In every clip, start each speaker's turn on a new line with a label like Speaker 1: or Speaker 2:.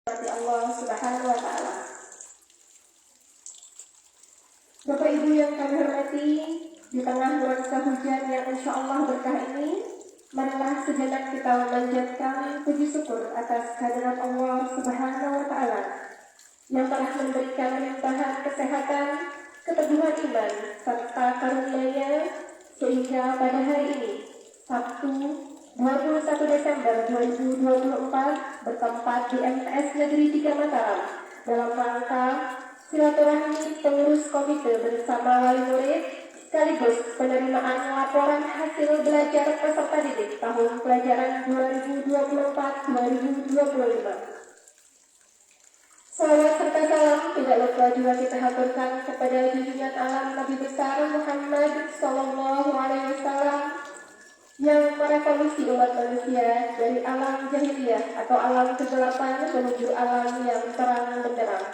Speaker 1: Bagi Allah Subhanahu wa Ta'ala. Bapak Ibu yang kami hormati, di tengah nuansa hujan yang insya Allah berkah ini, marilah sejenak kita memanjatkan puji syukur atas kehadirat Allah Subhanahu wa Ta'ala yang telah memberikan limpahan kesehatan, keteguhan iman, serta karunia-Nya sehingga pada hari ini, Sabtu 21 Desember 2024 bertempat di MTS Negeri 3 Mataram dalam rangka silaturahmi pengurus komite bersama wali murid sekaligus penerimaan laporan hasil belajar peserta didik tahun pelajaran 2024-2025. Salawat serta salam tidak lupa juga kita haturkan kepada junjungan alam Nabi besar Muhammad Sallallahu Alaihi Wasallam yang merevolusi umat manusia dari alam jahiliyah atau alam kegelapan menuju alam yang terang benderang.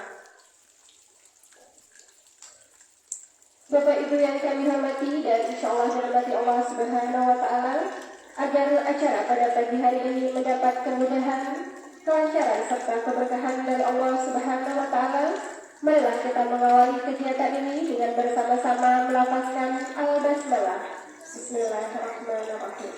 Speaker 1: Bapak Ibu yang kami hormati dan insya Allah dirahmati Allah Subhanahu wa Ta'ala, agar acara pada pagi hari ini mendapat kemudahan, kelancaran serta keberkahan dari Allah Subhanahu wa Ta'ala, marilah kita mengawali kegiatan ini dengan bersama-sama melafazkan al-basmalah. Bismillahirrahmanirrahim.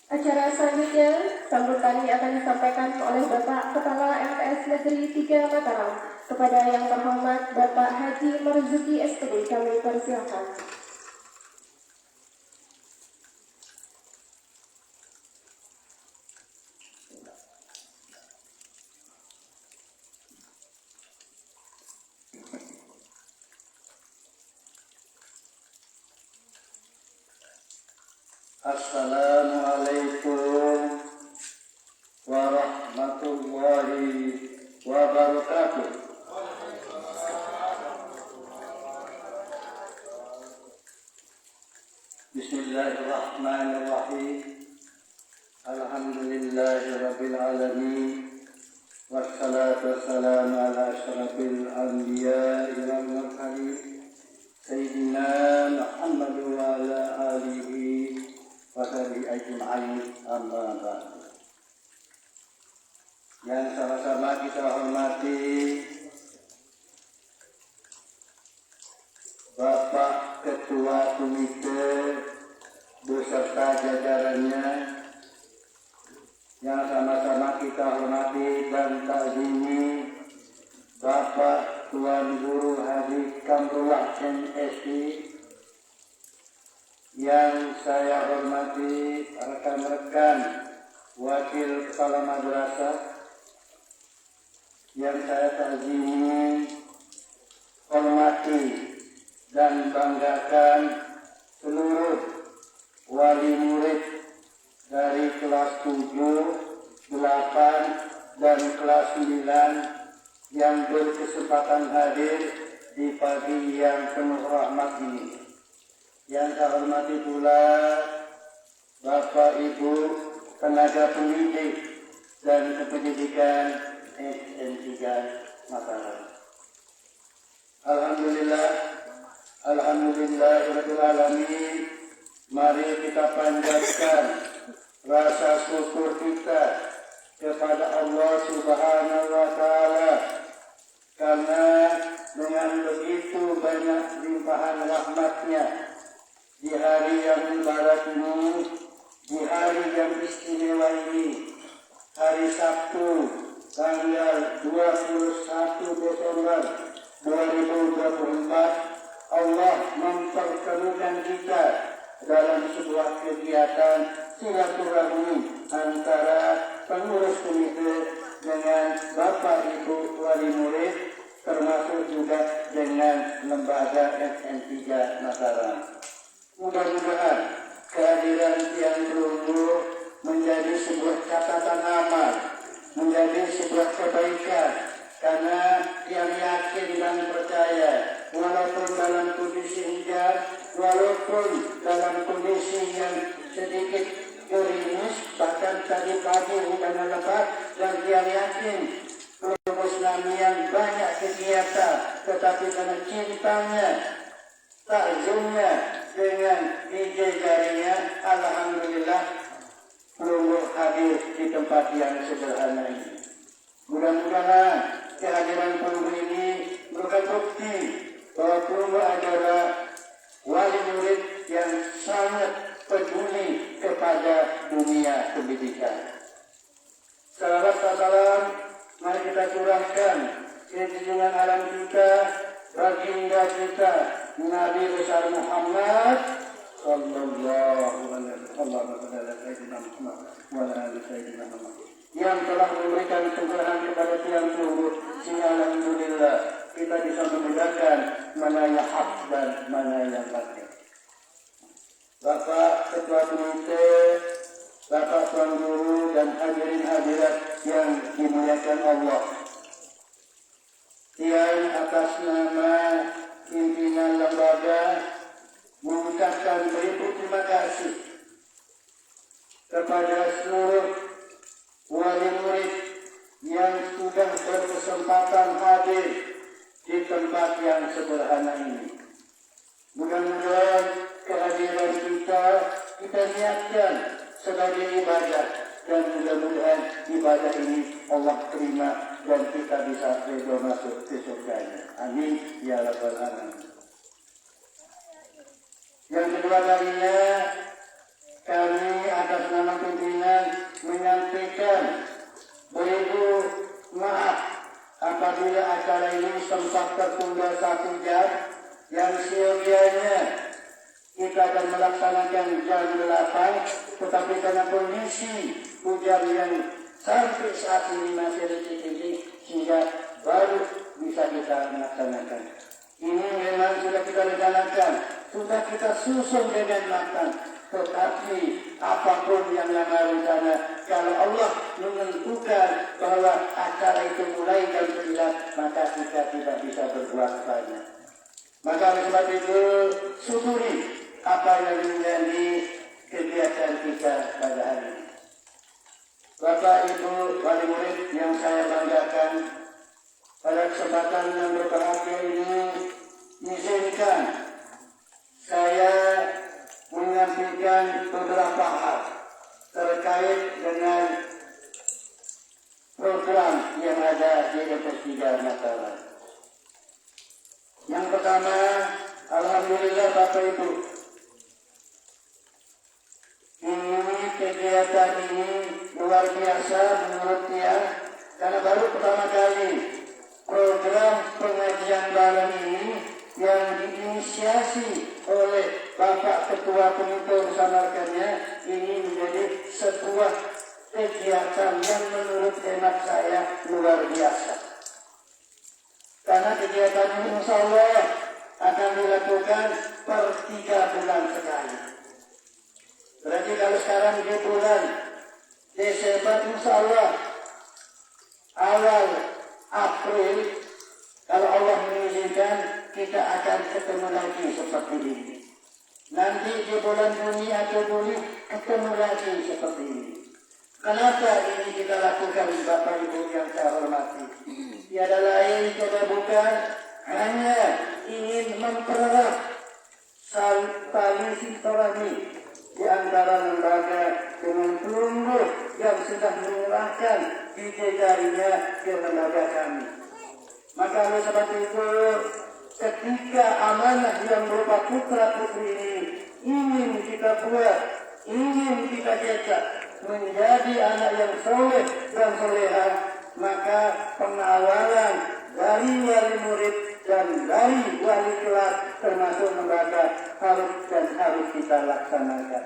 Speaker 1: Acara selanjutnya, sambutannya akan disampaikan oleh Bapak Kepala MTS Negeri 3 Mataram. Kepada yang terhormat Bapak Haji Marzuki SPD, kami persilakan.
Speaker 2: Assalamualaikum warahmatullahi wabarakatuh. Bismillahirrahmanirrahim. Alhamdulillahirabbil alamin. Wassalatu wassalamu ala asyrafil anbiya'i wal mursalin sayyidina Muhammad wa ala alihi washabihi ajma'in, amma ba'du. Yang sama-sama kita hormati Bapak Ketua Komite beserta jajarannya, yang sama-sama kita hormati dan takzimi Bapak Tuan Guru Haji Kamrullah MSI, yang saya hormati rekan-rekan wakil kepala madrasah, yang saya takzimi, hormati dan banggakan seluruh wali murid dari kelas 7, 8, dan kelas 9 yang berkesempatan hadir di pagi yang penuh rahmat ini. Yang saya hormati pula Bapak Ibu tenaga pendidik dan kependidikan SN3 Mataram. Alhamdulillahirabbil alamin. Mari kita panjatkan rasa syukur kita kepada Allah Subhanahu wa Ta'ala, karena dengan begitu banyak limpahan rahmat-Nya di hari yang mubarak ini, di hari yang istimewa ini, hari Sabtu tanggal 21 Desember 2024, Allah mempertemukan kita dalam sebuah kegiatan silaturahmi antara pengurus komite dengan Bapak Ibu wali murid, termasuk juga dengan lembaga SN3 Mataram. Mudah-mudahan kehadiran Tiang Berundur menjadi sebuah catatan amal, menjadi sebuah kebaikan, karena Tiang yakin dan percaya walaupun dalam kondisi hujan, walaupun dalam kondisi yang sedikit gerimis, bahkan tadi pagi hujan lebat, dan Tiang yakin kelompok Islami yang banyak kegiatan, tetapi karena cintanya, takzimnya dengan DJ jarinya, alhamdulillah belum hadir di tempat yang sederhana ini. salam, mari kita curahkan ke junjungan alam kita, baginda kita, Nabi besar Muhammad sallallahu alaihi wasallam yang telah memberikan curahan kepada tiang turut. Sehingga alhamdulillah kita bisa membedakan mana yang hak dan mana yang batil. Bapak Ketua Komite, Bapak Tuan Guru dan hadirin hadirat yang dimuliakan Allah, yang atas nama pimpinan lembaga mengucapkan beribu terima kasih kepada seluruh wali murid yang sudah berkesempatan hadir di tempat yang sederhana ini. Mudah-mudahan kehadiran kita niatkan sebagai ibadah, dan mudah-mudahan ibadah ini Allah terima dan kita bisa ridho masuk ke surganya. Amin ya rabbal alamin. Yang kedua kalinya, kami atas nama pimpinan menyampaikan beribu maaf apabila acara ini sempat tertunda 1 jam yang siogianya kita akan melaksanakan jam 8, tetapi karena kondisi hujan yang sampai saat ini masih rintik-rintik sehingga baru bisa kita melaksanakan. Ini memang sudah kita rencanakan, sudah kita susun dengan matang. Tetapi apapun yang nama rencana, kalau Allah menentukan bahwa acara itu mulai jam 9, maka kita tidak bisa berbuat banyak. Maka oleh sebab itu syukuri apa yang menjadi kegiatan kita pada hari ini. Bapak Ibu wali murid yang saya banggakan, pada kesempatan yang berbahagia ini izinkan saya menyampaikan beberapa hal terkait dengan program yang ada di LP3 Mataram. Yang pertama, alhamdulillah Bapak Ibu, ini kegiatan ini luar biasa menurut dia, karena baru pertama kali program pengajian bareng ini yang diinisiasi oleh Bapak Ketua Komite bersama rekannya ini menjadi sebuah kegiatan yang menurut hemat saya luar biasa. Karena kegiatan ini insya Allah akan dilakukan per 3 bulan sekali. Berarti kalau sekarang di bulan Desember insya Allah awal April, kalau Allah mengizinkan kita akan ketemu lagi seperti ini. Nanti di bulan Juni atau Juli ketemu lagi seperti ini. Kenapa ini kita lakukan Bapak Ibu yang saya hormati? Tiada lain, tiada bukan, hanya ingin mempererat tali silaturahmi di antara lembaga dengan seluruh yang sudah menyerahkan bidadarinya ke lembaga kami. Maka oleh sebab itu, ketika amanah yang berupa putra putri ini ingin kita buat, ingin kita cetak menjadi anak yang soleh dan soleha, maka pengawalan dari wali murid dan dari wali kelas termasuk lembaga harus kita laksanakan.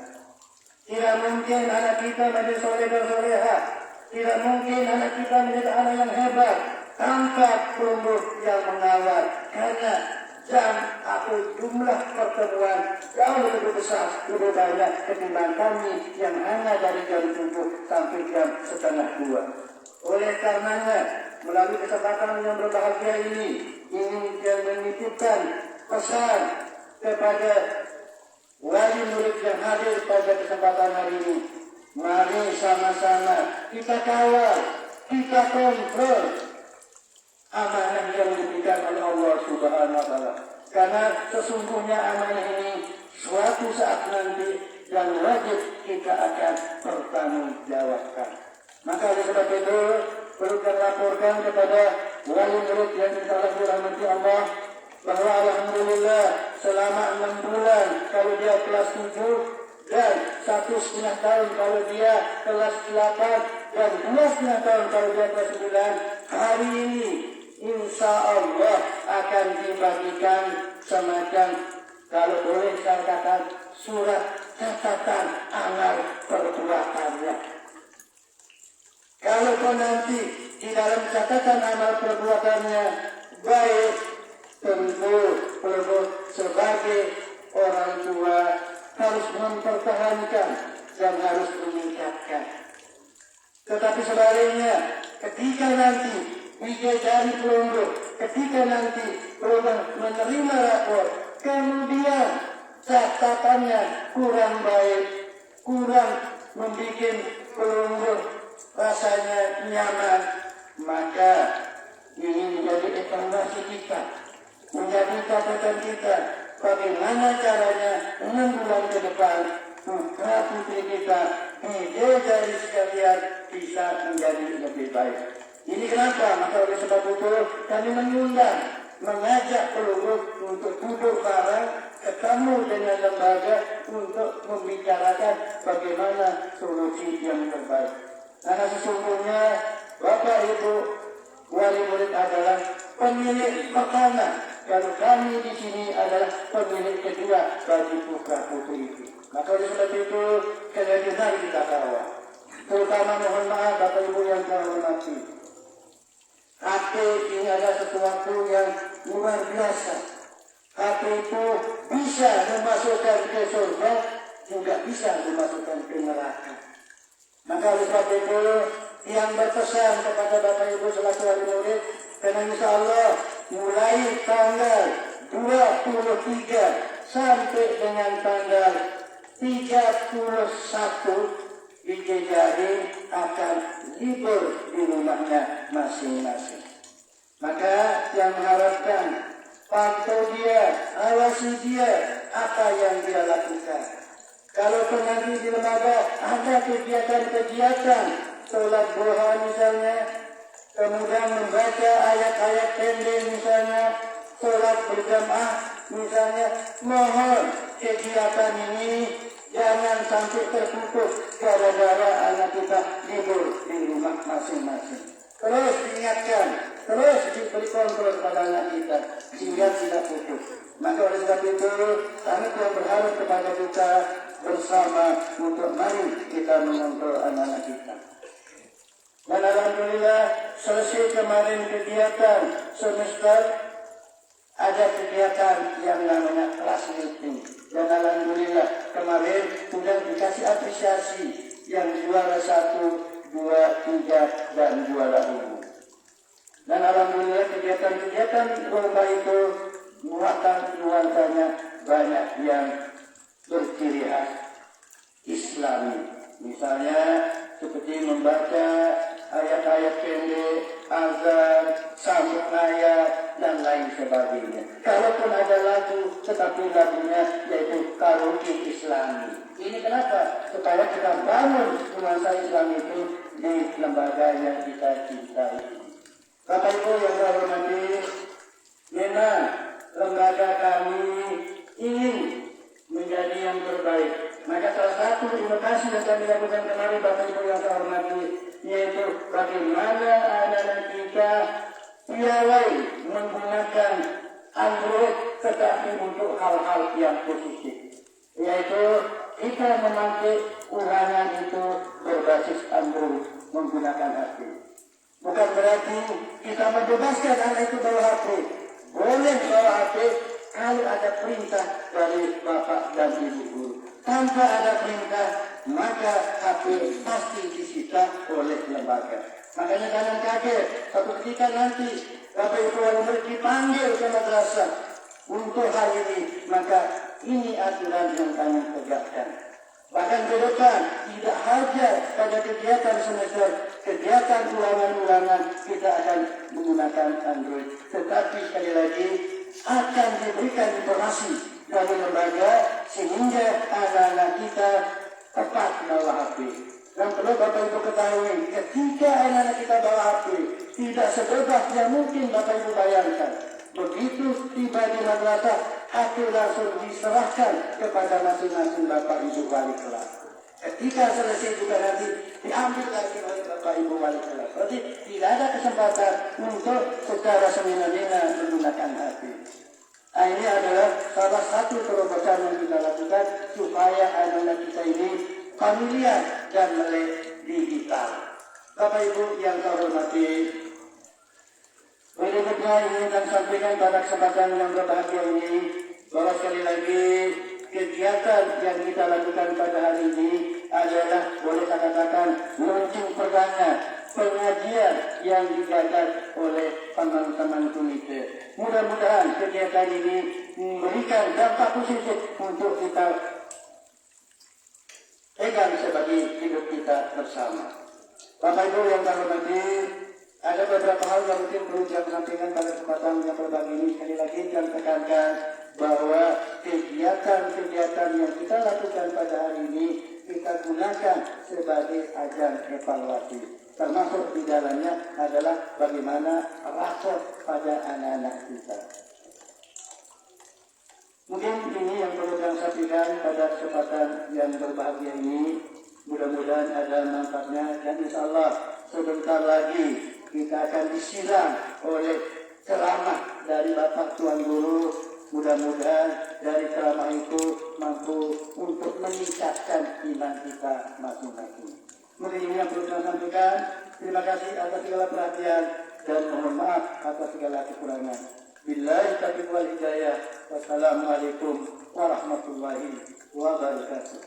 Speaker 2: Tidak mungkin anak kita menjadi soleh dan soleha, tidak mungkin anak kita menjadi anak yang hebat tanpa perlu yang mengawal, karena jam atau jumlah pertemuan jauh lebih besar, lebih banyak ketimbang kami yang hanya dari jam 7 sampai jam setengah 2. Oleh karenanya, melalui kesempatan yang berbahagia ini yang menitipkan pesan kepada wali murid yang hadir pada kesempatan hari ini. Mari sama-sama kita kawal, kita kontrol amanah yang diberikan oleh Allah Subhanahu wa Ta'ala. Karena sesungguhnya amanah ini suatu saat nanti dan wajib kita akan bertanggungjawabkan. Maka oleh sebab itu perlu kita laporkan kepada wali murid yang insyaallah dirahmati Allah bahwa alhamdulillah selama 6 bulan kalau dia kelas 7 dan 1,5 tahun kalau dia kelas 8 dan 2,5 tahun kalau dia kelas 9, hari ini insya Allah akan dibagikan semacam, kalau boleh saya katakan, surat catatan amal perbuatannya. Kalau nanti di dalam catatan amal perbuatannya baik, tentu perlu sebagai orang tua harus mempertahankan dan harus meningkatkan. Tetapi sebaliknya, ketika nanti bidadari pelungguh, ketika nanti pelungguh menerima rapor, kemudian catatannya kurang baik, kurang membuat pelungguh rasanya nyaman, maka ini menjadi evaluasi kita, menjadi catatan kita, bagaimana caranya 6 bulan ke depan putra putri kita, bidadari sekalian bisa menjadi lebih baik. Ini kenapa? Maka oleh sebab itu kami mengajak pelungguh untuk duduk bareng, ketemu dengan lembaga untuk membicarakan bagaimana solusi yang terbaik. Karena sesungguhnya Bapak Ibu wali murid adalah pemilik pertama, kalau kami di sini adalah pemilik kedua bagi putra putri itu. Maka oleh sebab itu sekali mari kita kawal. Terutama mohon maaf Bapak Ibu yang saya hormati. HP ini adalah sesuatu yang luar biasa. HP itu bisa memasukkan ke surga, juga bisa memasukkan ke neraka. Maka oleh sebab itu yang berpesan kepada Bapak Ibu selaku wali murid, karena insya Allah mulai tanggal 23 sampai dengan tanggal 31 bidadari akan libur di rumahnya masing-masing. Maka yang mengharapkan pantau dia, awasi dia apa yang dia lakukan. Kalau nanti di lembaga ada kegiatan-kegiatan sholat duha misalnya, kemudian membaca ayat-ayat pendek misalnya, sholat berjamaah misalnya, mohon kegiatan ini jangan sampai terputus gara-gara anak kita libur di rumah masing-masing. Terus diingatkan, terus diberi kontrol kepada anak kita sehingga tidak putus. Maka oleh sebab itu kami telah berharap kepada kita bersama untuk mari kita mengontrol anak-anak kita. Dan alhamdulillah selesai kemarin kegiatan semester, ada kegiatan yang namanya kelas meeting. Dan alhamdulillah kemarin sudah dikasih apresiasi yang juara 1, 2, 3 dan juara umum. Dan alhamdulillah kegiatan-kegiatan lomba itu muatan nuansanya banyak yang berciri khas Islami. Misalnya seperti membaca ayat-ayat pendek, azan, sambung ayat, dan lain sebagainya. Kalaupun ada lagu, tetapi lagunya yaitu karaoke Islami. Ini kenapa? Supaya kita bangun nuansa Islam itu di lembaga yang kita cintai. Bapak Ibu yang saya hormati, memang lembaga kami ingin menjadi yang terbaik. Maka salah satu inovasi yang kami lakukan kemarin Bapak Ibu yang saya hormati, yaitu bagaimana anak-anak kita piawai menggunakan Android tetapi untuk hal-hal yang positif, yaitu kita memakai ulangan itu berbasis Android menggunakan HP. Bukan berarti kita membebaskan anak itu bawa HP. Boleh bawa HP kalau ada perintah dari bapak dan ibu guru. Tanpa ada perintah, maka HP pasti disita oleh lembaga. Makanya jangan kaget, satu ketika nanti Bapak Ibu wali murid dipanggil ke madrasah untuk hal ini, maka ini aturan yang kami tegakkan. Bahkan ke depan, tidak hanya pada kegiatan semester, kegiatan ulangan-ulangan kita akan menggunakan Android. Tetapi sekali lagi akan diberikan informasi dari lembaga sehingga anak-anak kita tepat bawa HP. Dan perlu Bapak Ibu ketahui, ketika anak-anak kita bawa HP, tidak sebebas yang mungkin Bapak Ibu bayangkan. Begitu tiba di madrasah, HP langsung diserahkan kepada masing-masing Bapak Ibu wali kelas. Ketika selesai juga nanti diambil lagi oleh Bapak Ibu Wali Kelas. Berarti tidak ada kesempatan untuk secara semena-mena menggunakan HP. Nah, ini adalah salah satu terobosan yang kita lakukan supaya anak-anak kita ini familiar dan melek digital. Bapak Ibu yang saya hormati, berikutnya ingin kami sampaikan pada kesempatan yang berbahagia ini bahwa sekali lagi kegiatan yang kita lakukan pada hari ini adalah boleh saya katakan launching perdana pengajian yang digagas oleh teman-teman komite. Mudah-mudahan kegiatan ini memberikan dampak positif untuk kita pegang sebagai hidup kita bersama. Bapak Ibu yang kami hormati, ada beberapa hal yang mungkin perlu saya sampaikan pada kesempatan yang berbagi ini. Sekali lagi kami tekankan bahwa kegiatan-kegiatan yang kita lakukan pada hari ini kita gunakan sebagai ajang evaluasi. Termasuk di dalamnya adalah bagaimana rapor pada anak-anak kita. Mungkin ini yang perlu saya sampaikan pada kesempatan yang berbahagia ini. Mudah-mudahan ada manfaatnya dan insya Allah sebentar lagi kita akan disiram oleh ceramah dari Bapak Tuan Guru. Mudah-mudahan dari ceramah itu mampu untuk meningkatkan iman kita masing-masing. Mungkin ini yang perlu saya sampaikan. Terima kasih atas segala perhatian dan mohon maaf atas segala kekurangan. Billahi taufiq wal hidayah. Wassalamualaikum warahmatullahi wabarakatuh.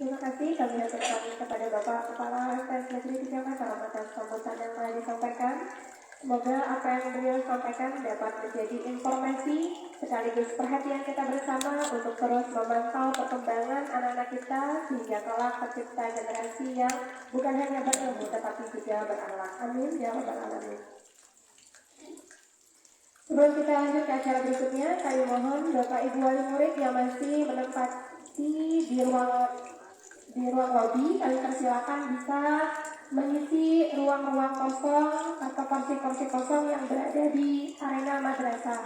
Speaker 1: Terima kasih kami haturkan kepada Bapak Kepala LPS Negeri 3 Mataram atas sambutan yang telah disampaikan. Semoga apa yang beliau sampaikan dapat menjadi informasi sekaligus perhatian kita bersama untuk terus memantau perkembangan anak-anak kita sehingga kelak tercipta generasi yang bukan hanya berilmu tetapi juga berakhlak. Amin ya rabbal alamin. Sebelum kita lanjut ke acara berikutnya, kami mohon Bapak Ibu wali murid yang masih menempati di ruang lobby, kami persilakan bisa mengisi ruang-ruang kosong atau kursi-kursi kosong yang berada di arena madrasah.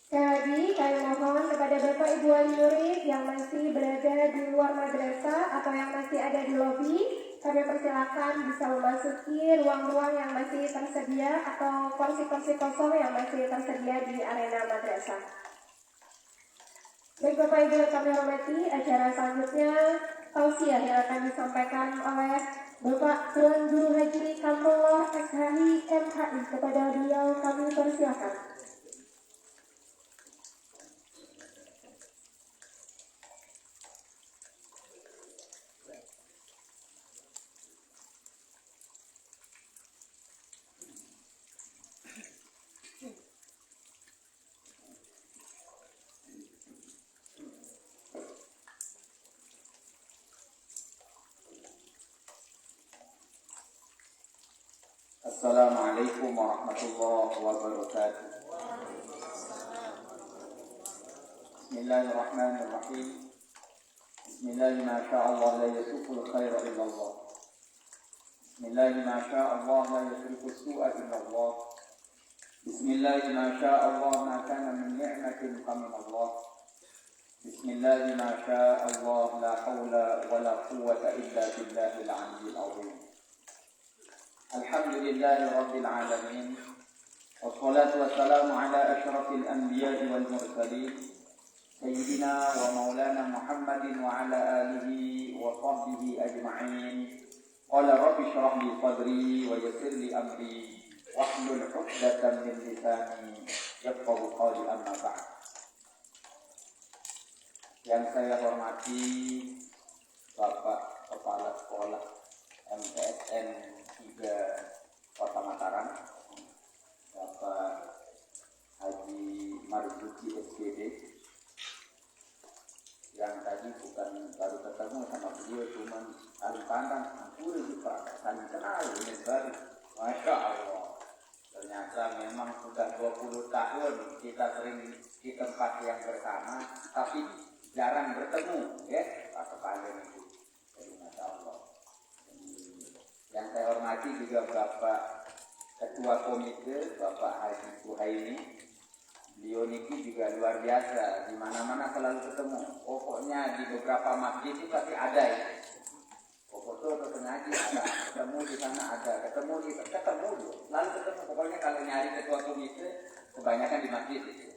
Speaker 1: Sekali lagi, kami mohon kepada Bapak Ibu wali murid yang masih berada di luar madrasah atau yang masih ada di lobi, kami persilakan bisa memasuki ruang-ruang yang masih tersedia atau kursi-kursi kosong yang masih tersedia di arena madrasah. Baik Bapak Ibu yang kami hormati, acara selanjutnya tausiah yang akan disampaikan oleh Bapak Tuan Guru Haji Kamrullah SHI MHI. Kepada beliau kami persilakan.
Speaker 3: Assalamualaikum warahmatullahi wabarakatuh. Bismillahirrahmanirrahim. Bismillahi ma sya'allah la yasuful khaira illallah. Bismillahi ma sya'allah la yasrifu su'a illallah. Bismillahi ma sya'allah ma kana min ni'matin faminallah. Bismillahi ma sya'allah la hawla wa la quwwata illa billahil aliyyil azim. Alhamdulillahi Rabbil Alamin. Wassalatu wassalamu ala ashrafil anbiya'i wal mursalin Sayyidina wa maulana Muhammadin wa ala alihi wa sahbihi ajma'in. Qala rabbi syrah li sadri wa yassir li amri wahlul 'uqdatam min lisani yafqahu qawli amma ba'd. Yang saya hormati Bapak Kepala Sekolah MTSN 3 Kota Mataram, Bapak Haji Marzuki SPD, yang tadi bukan baru ketemu sama beliau, cuman saling pandang, ampun Pak, saling kenal, ini baru, Masya Allah. Ternyata memang sudah 20 tahun kita sering di tempat yang bersama, tapi jarang bertemu, ya Pak Kepala itu. Jadi Masya Allah. Yang saya hormati juga Bapak Ketua Komite, Bapak Haji Suhaimi, Beliau niki juga luar biasa, di mana-mana selalu ketemu. Pokoknya di beberapa masjid itu pasti ada ya. Pokoknya atau ngaji ada, ketemu di sana ada, ketemu lalu ketemu. Pokoknya kalau nyari ketua komite kebanyakan di masjid itu.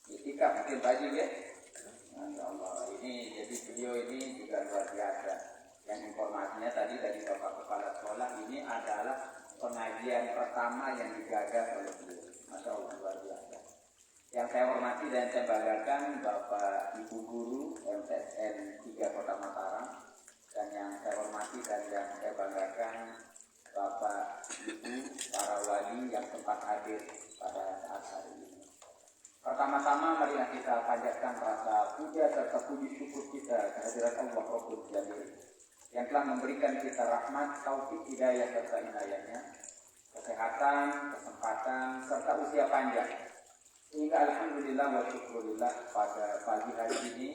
Speaker 3: Itikaf mungkin wajib ya. Masya Allah, ini jadi beliau ini juga luar biasa. Yang informasinya tadi dari Bapak Kepala Sekolah ini adalah pengajian pertama yang digagas oleh beliau. Masya Allah luar biasa. Yang saya hormati dan saya banggakan Bapak Ibu Guru MTSN 3 Kota Mataram, dan yang saya hormati dan yang saya banggakan Bapak Ibu para wali yang sempat hadir pada saat hari ini. Pertama-tama marilah kita panjatkan rasa puja serta puji syukur kita kehadirat Allah Rabbul Jalil yang telah memberikan kita rahmat, taufik, hidayah serta inayahnya, kesehatan, kesempatan serta usia panjang. Sehingga alhamdulillah wa syukurillah pada pagi hari ini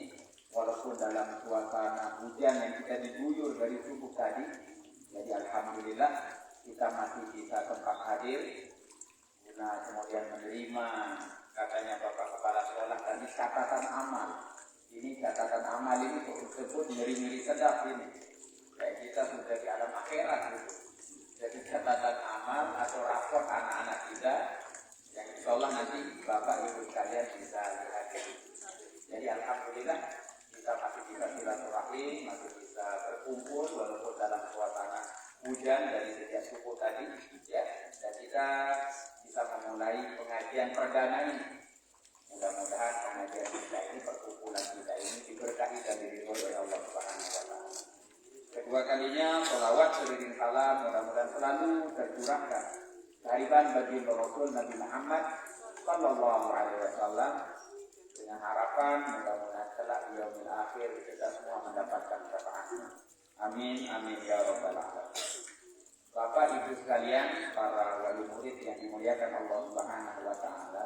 Speaker 3: walaupun dalam suasana hujan yang kita diguyur dari subuh tadi, jadi alhamdulillah kita masih bisa tempat hadir guna kemudian menerima katanya Bapak Kepala Sekolah tadi catatan amal. Ini catatan amal ini tersebut ngeri-ngeri sedap ini. Kayak kita sudah di alam akhirat gitu. Jadi catatan amal atau rapor anak-anak kita yang insya Allah nanti Bapak Ibu sekalian bisa lihat. Jadi alhamdulillah kita masih bisa silaturahim, masih bisa berkumpul walaupun dalam suasana hujan dari sejak subuh tadi, ya. Dan kita bisa memulai pengajian perdana ini. Mudah-mudahan pengajian kita ini, perkumpulan kita ini diberkahi dan diridhoi oleh Allah Subhanahu wa taala. Kedua kalinya sholawat beriring salam mudah-mudahan selalu tercurahkan kehadiran bagi Rasul Nabi Muhammad Sallallahu Alaihi Wasallam dengan harapan mudah-mudahan kelak di yaumil akhir kita semua mendapatkan syafaatnya. Amin amin ya rabbal alamin. Bapak Ibu sekalian, para wali murid yang dimuliakan Allah Subhanahu wa taala,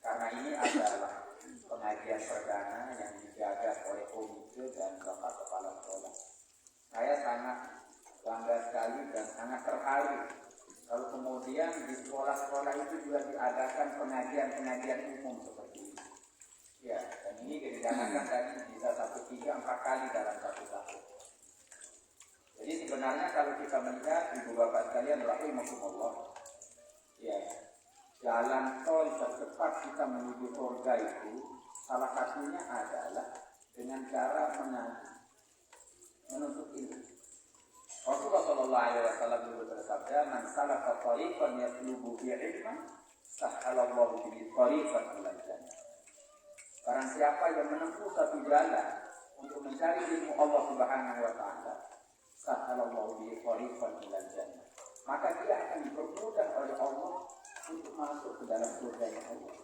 Speaker 3: karena ini adalah pengajian perdana yang digagas oleh komite dan Bapak Kepala Sekolah. Saya sangat bangga sekali dan sangat terharu kalau kemudian di sekolah-sekolah itu juga diadakan pengajian-pengajian umum seperti ini. Ya, dan ini direncanakan tadi bisa 1, 3, 4 kali dalam satu tahun. Jadi sebenarnya kalau kita melihat ibu bapak sekalian rahimakumullah, ya, jalan tol tercepat kita menuju surga itu salah satunya adalah dengan cara mengaji, menuntut ilmu. Rasulullah Shallallahu Alaihi Wasallam dulu bersabda, "Man salaka tariqan yatlubu fihi ilman, sahhalallahu bihi tariqan ilal jannah." Barang siapa yang menempuh satu jalan untuk mencari ilmu Allah Subhanahu wa taala, sahhalallahu bihi tariqan ilal jannah, maka dia akan dipermudah oleh Allah untuk masuk ke dalam surga Allah.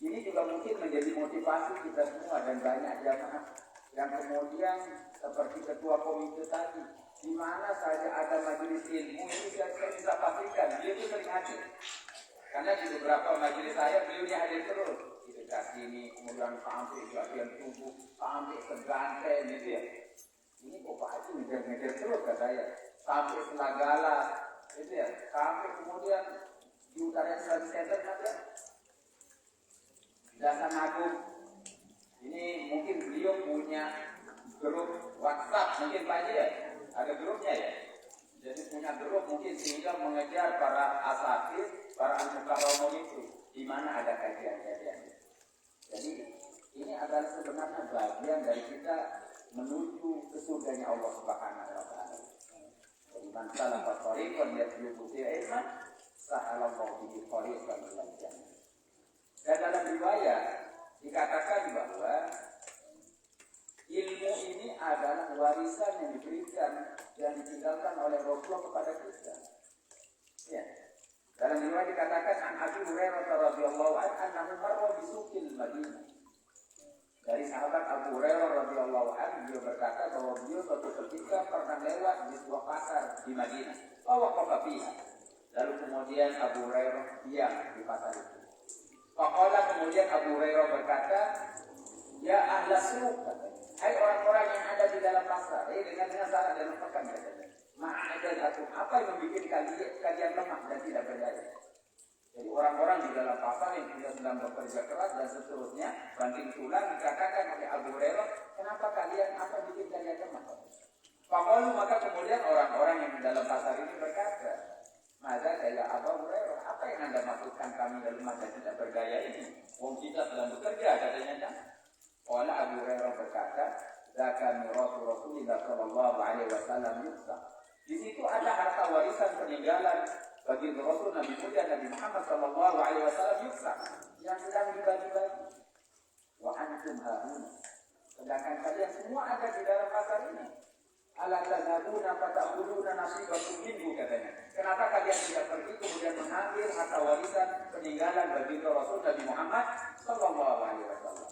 Speaker 3: Ini juga mungkin menjadi motivasi kita semua dan banyak jamaah yang kemudian seperti ketua komite tadi, di mana saja ada majelis ilmu ini saya bisa pastikan dia itu sering hadir. Karena di beberapa majelis saya beliau hadir terus. Di dekat sini, kemudian sampai bagian tubuh, sampai ke ganteng gitu ya. Ini kok Pak Haji ngejar-ngejar terus kata saya. Sampai Selagala gitu ya. Sampai kemudian di utara Islamic Center ada Dasar Agung. Ini mungkin beliau punya grup WhatsApp mungkin Pak Haji ya. Ada grupnya ya. Jadi punya grup mungkin sehingga mengejar para asatidz, para al-mukarramun itu di mana ada kajian-kajian. Jadi ini adalah sebenarnya bagian dari kita menuju ke surganya Allah Subhanahu wa taala. Jadi man salaka tariqan yatlubu fihi ilman, sahhalallahu bihi tariqan ilal jannah. Dan dalam riwayat dikatakan bahwa ilmu ini adalah warisan yang diberikan dan ditinggalkan oleh Rasulullah kepada kita. Ya. Dalam riwayat dikatakan an Abi Hurairah radhiyallahu anhu marra bi suqil Madinah. Dari sahabat Abu Hurairah radhiyallahu anhu dia berkata bahwa beliau suatu ketika pernah lewat di sebuah pasar di Madinah. Waqafa fiha. Lalu kemudian Abu Hurairah diam di pasar itu. Faqala kemudian Abu Hurairah berkata, "Ya ahlas suq," hai orang-orang yang ada di dalam pasar, dengan syarat dan pekan katanya. Ma'adal atum, apa yang membuat kalian lemah dan tidak berdaya? Jadi orang-orang di dalam pasar yang sudah sedang bekerja keras dan seterusnya, banting tulang dikatakan oleh Abu Hurairah, kenapa kalian apa bikin kalian lemah? Faqalu, maka kemudian orang-orang yang di dalam pasar ini berkata, maka ya Abu Hurairah, apa yang Anda maksudkan kami lemah dan tidak berdaya ini? Wong kita sedang bekerja katanya kan? Qala Abu Hurairah berkata, "Zaka mirasu Rasulillah sallallahu alaihi wasallam yuksa." Di situ ada harta warisan peninggalan bagi Rasul Nabi mulia Nabi Muhammad sallallahu alaihi wasallam yuksa yang sedang dibagi-bagi. Wa antum hauna. Sedangkan kalian semua ada di dalam pasar ini. Ala tadhabuna fata'khuduna nasibakum minhu katanya. Kenapa kalian tidak pergi kemudian mengambil harta warisan peninggalan bagi Rasul Nabi Muhammad sallallahu alaihi wasallam?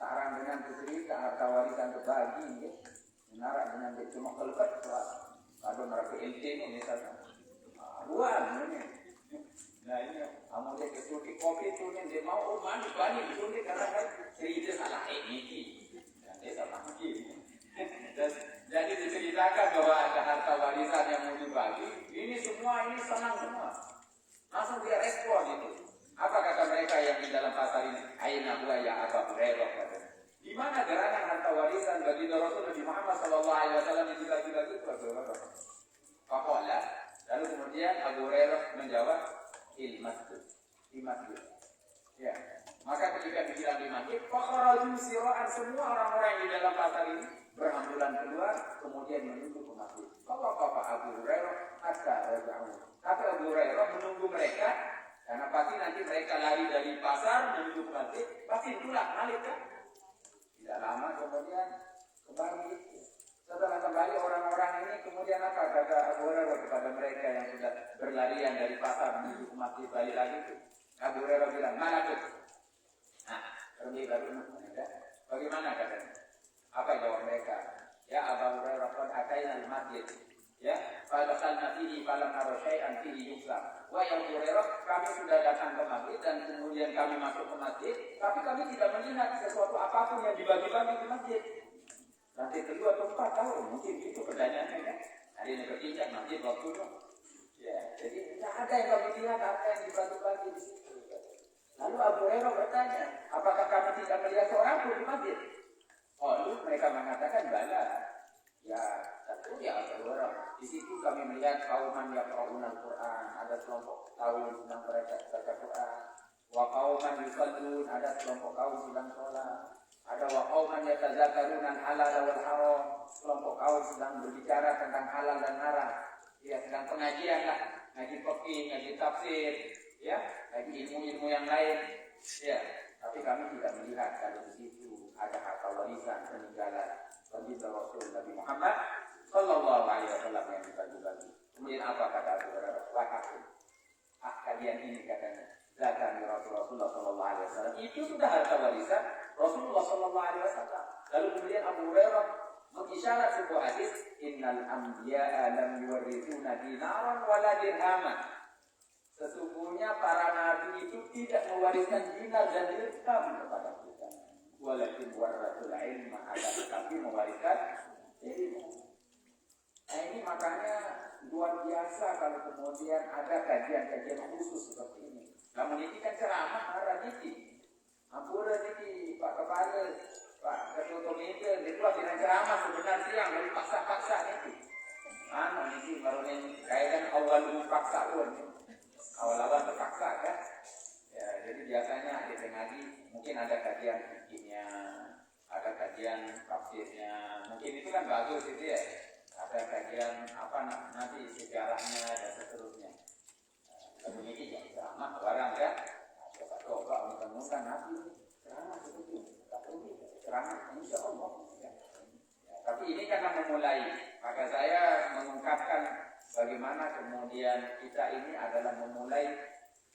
Speaker 3: Sekarang dengan cerita harta warisan terbagi, ya. Menarak dengan dia cuma kelebet, ada mereka LT ini misalnya, buang ini. Nah ini, kamu dia kesuntik kopi tu ni dia mau manis balik kesuntik karena kan cerita salah ini, dan dia sama lagi. Jadi diceritakan bahwa ada harta warisan yang mau dibagi, ini semua ini senang semua, langsung dia respon itu. Apa kata mereka yang di dalam pasar ini? Aina huwa ya Abu Hurairah katanya. Di mana gerangan harta warisan bagi Rasul Nabi Muhammad sallallahu alaihi wasallam yang dibagi-bagi itu? Faqala, lalu kemudian Abu Hurairah menjawab, di masjid. Ya. Maka ketika dibilang di masjid, fakharaju siraan, semua orang-orang yang di dalam pasar ini berhamburan keluar, kemudian menuju ke masjid. Apa Abu Hurairah hatta raja'u. Kata Abu Hurairah menunggu mereka, karena pasti nanti mereka lari dari pasar menuju ke masjid, pasti pulang balik kan? Tidak lama kemudian kembali. Setelah kembali orang-orang ini kemudian apa kata Abu Hurairah kepada mereka yang sudah berlarian dari pasar menuju ke masjid balik lagi itu? Abu Hurairah bilang, mana tuh? Nah, pergi baru mereka. Bagaimana katanya? Apa jawab mereka? Ya Abu Hurairah qad ataina al-masjid. Ya, pada saat fihi falam nara syai'an fihi yuslam. Wah ya Abu Hurairah, kami sudah datang ke masjid dan kemudian kami masuk ke masjid, tapi kami tidak melihat sesuatu apapun yang dibagi-bagi di masjid. Nanti kedua atau 4 tahun, mungkin itu pertanyaannya kan? Hari ini berpindah masjid waktu itu. Ya, jadi tidak ada yang kami lihat apa yang dibagi-bagi di situ. Lalu Abu Hurairah bertanya, apakah kami tidak melihat seorang pun di masjid? Lalu mereka mengatakan bala. Ya, tentu ya Abu Hurairah. Di situ kami melihat kauman yang yaqra'una Al-Quran, ada kelompok kaum sedang baca Quran. Wa qauman yusallun, ada kelompok kaum sedang sholat. Ada wa qauman yatazakaruna halal wal haram, kelompok kaum sedang berbicara tentang halal dan haram. Ya, sedang pengajian lah, ngaji fikih, ngaji tafsir, ya, ngaji ilmu-ilmu yang lain. Ya, tapi kami tidak melihat kalau di situ ada harta warisan peninggalan bagi Rasul Nabi Muhammad sallallahu alaihi wasallam yang dibagi-bagi. Kemudian apa kata Abu Hurairah? Wahai kalian ini katanya, zakat Rasulullah sallallahu alaihi wasallam itu sudah harta warisan Rasulullah sallallahu alaihi wasallam. Lalu kemudian Abu Hurairah mengisyarat sebuah hadis, innal anbiya'a lam yuwarithuna dinaran wala dirhaman. Sesungguhnya para nabi itu tidak mewariskan dinar dan dirham kepada kita. Walakin warathul ilma, akan tetapi mewariskan ilmu. Nah ini makanya luar biasa kalau kemudian ada kajian-kajian khusus seperti ini. Namun ini kan ceramah arah ini. Ampura ini Pak Kepala, Pak Ketua Komite, itu dengan ceramah sebenarnya yang lebih paksa-paksa itu. Ini baru ini kaitan awal paksa pun. Awal-awal terpaksa kan. Ya, jadi biasanya di ngaji mungkin ada kajian fikihnya, ada kajian tafsirnya. Mungkin itu kan bagus itu ya. Ada kajian apa nanti sejarahnya dan seterusnya. Lalu ini ya ceramah barang ya. Coba mudah-mudahan nanti ceramah seperti ceramah insya Allah. Ya. Tapi ini karena memulai, maka saya mengungkapkan bagaimana kemudian kita ini adalah memulai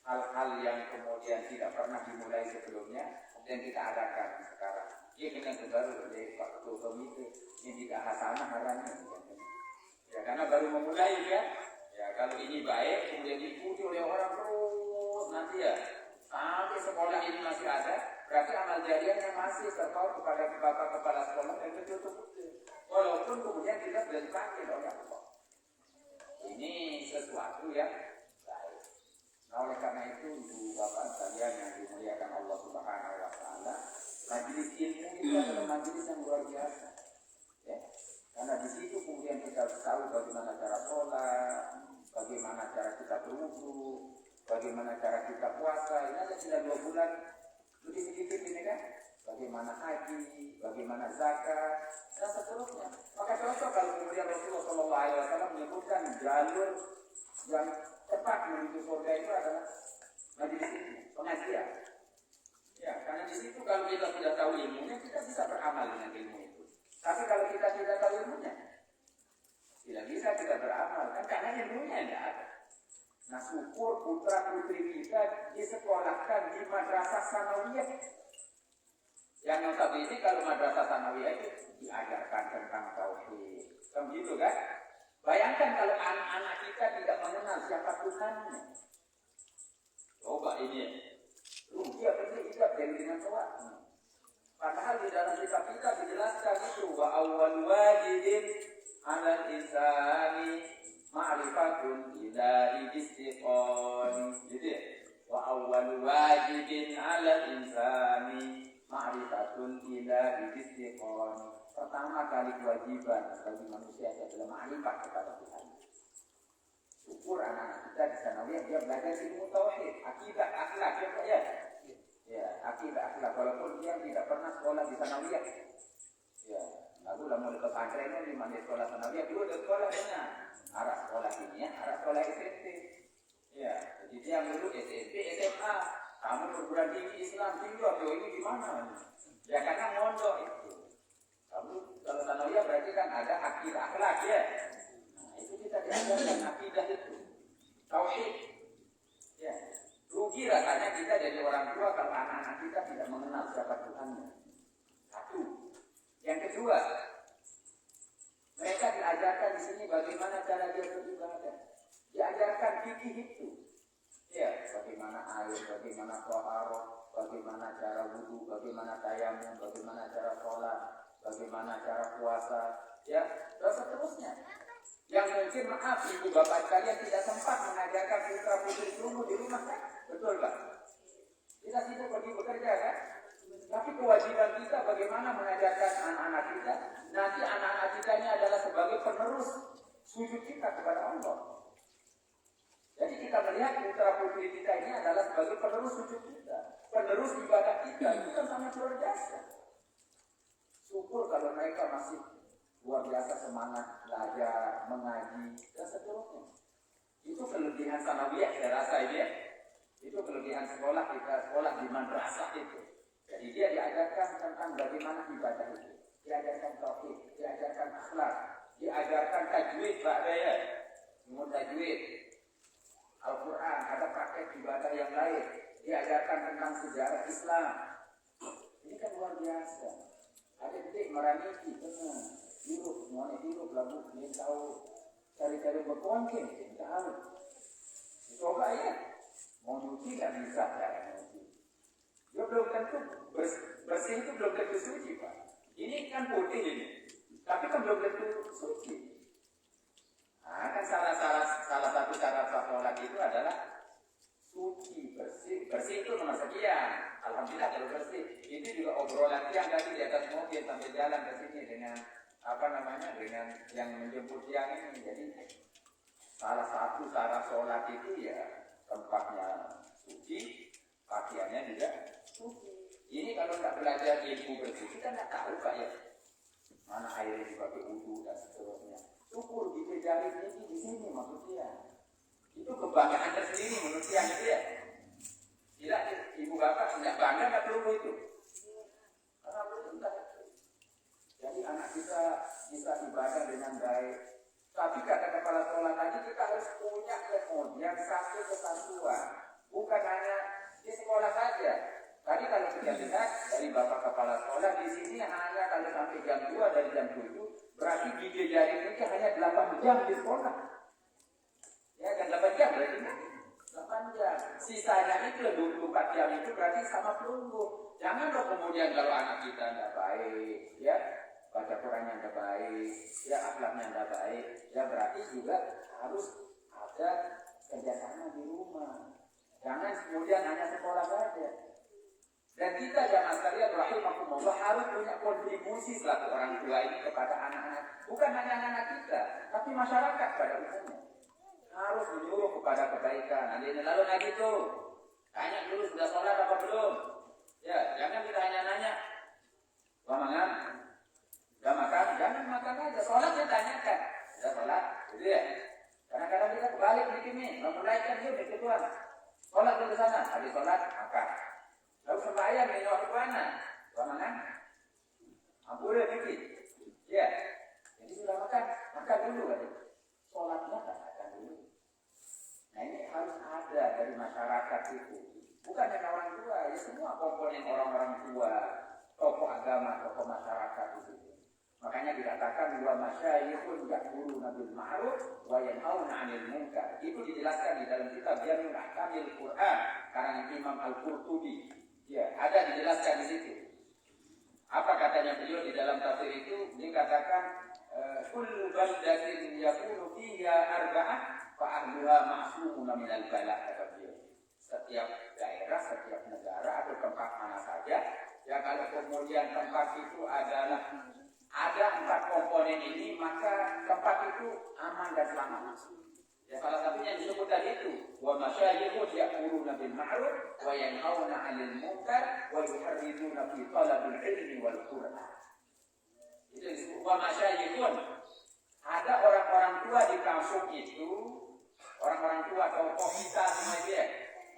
Speaker 3: hal-hal yang kemudian tidak pernah dimulai sebelumnya dan kita adakan sekarang. Ini yang baru oleh Pak Ketua Komite ini tidak hasanah haranya. Ya karena baru memulai ya. Ya kalau ini baik kemudian diikuti oleh orang terus nanti ya sampai sekolah ini masih ada, berarti amal jariahnya masih terpaut kepada bapak kepala sekolah dan betul-betul. Walaupun kemudian kita sudah dipanggil oleh Allah. Ini sesuatu yang baik. Nah, oleh karena itu, ibu bapak sekalian yang dimuliakan Allah Subhanahu wa Ta'ala, majelis ilmu itu adalah majelis yang luar biasa. Ya. Karena di situ kemudian kita tahu bagaimana cara sholat, bagaimana cara kita berwudu, bagaimana cara kita puasa. Ini ada sudah 2 bulan lebih sedikit ini kan. Bagaimana haji, bagaimana zakat, dan seterusnya. Maka cocok kalau kemudian Rasulullah SAW menyebutkan jalur yang tepat menuju surga itu adalah majelis ilmu, pengajian. Ya, karena di situ kalau kita sudah tahu ilmunya, kita bisa beramal dengan ilmu itu. Tapi kalau kita tidak tahu ilmunya, tidak bisa kita beramal, kan karena ilmunya tidak ada. Nah, syukur putra putri kita disekolahkan di madrasah sanawiyah. Yang notabene kalau madrasah sanawiyah itu diajarkan tentang tauhid, kan gitu kan? Bayangkan kalau anak-anak kita tidak mengenal siapa Tuhannya. Coba ini, rugi apa tidak dengan sholat? Padahal di dalam kitab kita dijelaskan itu wa awwal wajibin 'alal insani ma'rifatun ilahi istiqon. Gitu ya. Wa awwal wajibin 'alal insani ma'rifatun ilahi istiqon. Pertama kali kewajiban bagi manusia adalah ma'rifat kepada Tuhan. Syukur anak-anak kita di sanawiyah dia belajar ilmu tauhid, akidah, akhlak, ya. Ya, akidah, akhlak. Walaupun dia tidak pernah sekolah di sanawiyah. Ya, lalu mulai ke pesantren ini di sekolah sanawiyah dulu ada sekolahnya. Arah sekolah ini ya, arah sekolah SMP. Ya, jadi dia dulu SMP, SMA. Kamu perguruan tinggi Islam, tinggal, ini gimana? Ya karena mondok itu. Kamu kalau sanawiyah berarti kan ada akidah, akhlak ya. Itu kita diajarkan akidah itu, tauhid. Ya, rugi rasanya kita jadi orang tua kalau anak-anak kita tidak mengenal siapa Tuhannya. Satu. Yang kedua, mereka diajarkan di sini bagaimana cara dia beribadah. Diajarkan fikih itu. Ya, bagaimana air, bagaimana taharah, bagaimana cara wudu, bagaimana tayamum, bagaimana cara sholat, bagaimana cara puasa, ya, dan seterusnya. Yang mungkin maaf ibu bapak sekalian tidak sempat mengajarkan putra putri dulu di rumah kan? Betul Pak? Kita sibuk pergi bekerja kan? Tapi kewajiban kita bagaimana mengajarkan anak-anak kita. Nanti anak-anak kita ini adalah sebagai penerus sujud kita kepada Allah. Jadi kita melihat putra putri kita ini adalah sebagai penerus sujud kita, penerus ibadah kita. Itu kan sangat luar biasa. Syukur kalau mereka masih luar biasa semangat belajar, mengaji, dan seterusnya. Itu kelebihan sanawiyah saya rasa ini ya. Itu kelebihan sekolah kita, sekolah di madrasah itu. Jadi dia diajarkan tentang bagaimana ibadah itu. Diajarkan tauhid, diajarkan akhlak, diajarkan tajwid, Pak Daya. Ilmu tajwid, Al-Quran, ada praktek ibadah yang lain. Diajarkan tentang sejarah Islam. Ini kan luar biasa. Ada titik meraniki, benar. Hidup, semuanya hidup, lalu dia tahu cari-cari berkonceng, dia tahu. Coba ya, mau nyuci tak bisa cara nyuci. Dia belum tentu bersih itu belum tentu suci Pak. Ini kan putih ini, tapi kan belum tentu suci. Nah, kan salah satu cara sholat itu adalah suci, bersih itu nomor sekian. Alhamdulillah kalau bersih. Itu juga obrolan siang tadi di atas mobil sampai jalan ke sini dengan dengan yang menjemput siang ini. Jadi salah satu cara sholat itu ya tempatnya suci, pakaiannya juga suci. Ini kalau nggak belajar ilmu bersih kita nggak tahu Pak ya mana airnya dipakai wudu dan seterusnya. Syukur dijejali tinggi di sini manusia. Itu kebanggaan tersendiri manusia itu ya. Tidak ibu bapak tidak bangga nggak perlu itu. Karena belum itu. Jadi anak kita bisa ibadah dengan baik. Tapi kata kepala sekolah tadi kita harus punya kemudian satu kesatuan. Bukan hanya di sekolah saja. Tadi kalau kita lihat dari bapak kepala sekolah di sini hanya kalau sampai jam 2 dari jam 7 berarti gigi jari ini hanya 8 jam di sekolah. Ya kan 8 jam berarti kan? 8 jam. Sisanya itu 24 jam itu berarti sama perunggu. Jangan loh kemudian kalau anak kita tidak baik, ya baca Qurannya tidak baik, ya akhlaknya tidak baik, ya berarti juga harus ada kerjasama di rumah. Jangan kemudian hanya sekolah saja. Dan kita jamaah sekalian rahimakumullah harus punya kontribusi selaku orang tua ini kepada anak-anak. Bukan hanya anak-anak kita, tapi masyarakat pada umumnya. Harus menyuruh kepada kebaikan. Nanti lalu lagi tuh, tanya dulu sudah sholat apa belum? Ya, jangan kita hanya nanya. Wah mangan, udah makan, jangan makan aja. Sholat dia tanyakan, sudah sholat, gitu ya. Kadang-kadang kita kebalik dikit nih, memulaikan yuk mikir Tuhan. Sholat dulu sana, habis sholat makan. Lalu sembahyang ini waktu mana? Wah mangan, ampun dikit. Ya, jadi sudah makan dulu kan. Sholatnya makan dulu. Nah ini harus ada dari masyarakat itu. Bukan hanya orang tua, ya semua komponen orang-orang tua, tokoh agama, tokoh masyarakat itu. Makanya dikatakan wa masyayikhun ya'muruna bil ma'ruf wa yanhauna 'anil munkar. Itu dijelaskan di dalam kitab Jami'ul Ahkamil Quran karangan Imam Al-Qurtubi. Ya, ada dijelaskan di situ. Apa katanya beliau di dalam tafsir itu? Dikatakan kullu baldatin yakunu fiha arba'ah fa ahluha ma'sumun minal bala' kata beliau. Setiap daerah, setiap negara atau tempat mana saja, ya kalau kemudian tempat itu adalah ada 4 komponen ini, maka tempat itu aman dan selamat. Ya salah satunya disebut tadi itu, wa masyayikhun ya'muruna bil ma'ruf wa yanhauna 'anil munkar wa yuharriduna fi talabil ilmi wal Qur'an. Itu disebut wa masyayikhun. Ada orang-orang tua di kampung itu, orang-orang tua tokoh kita semua dia,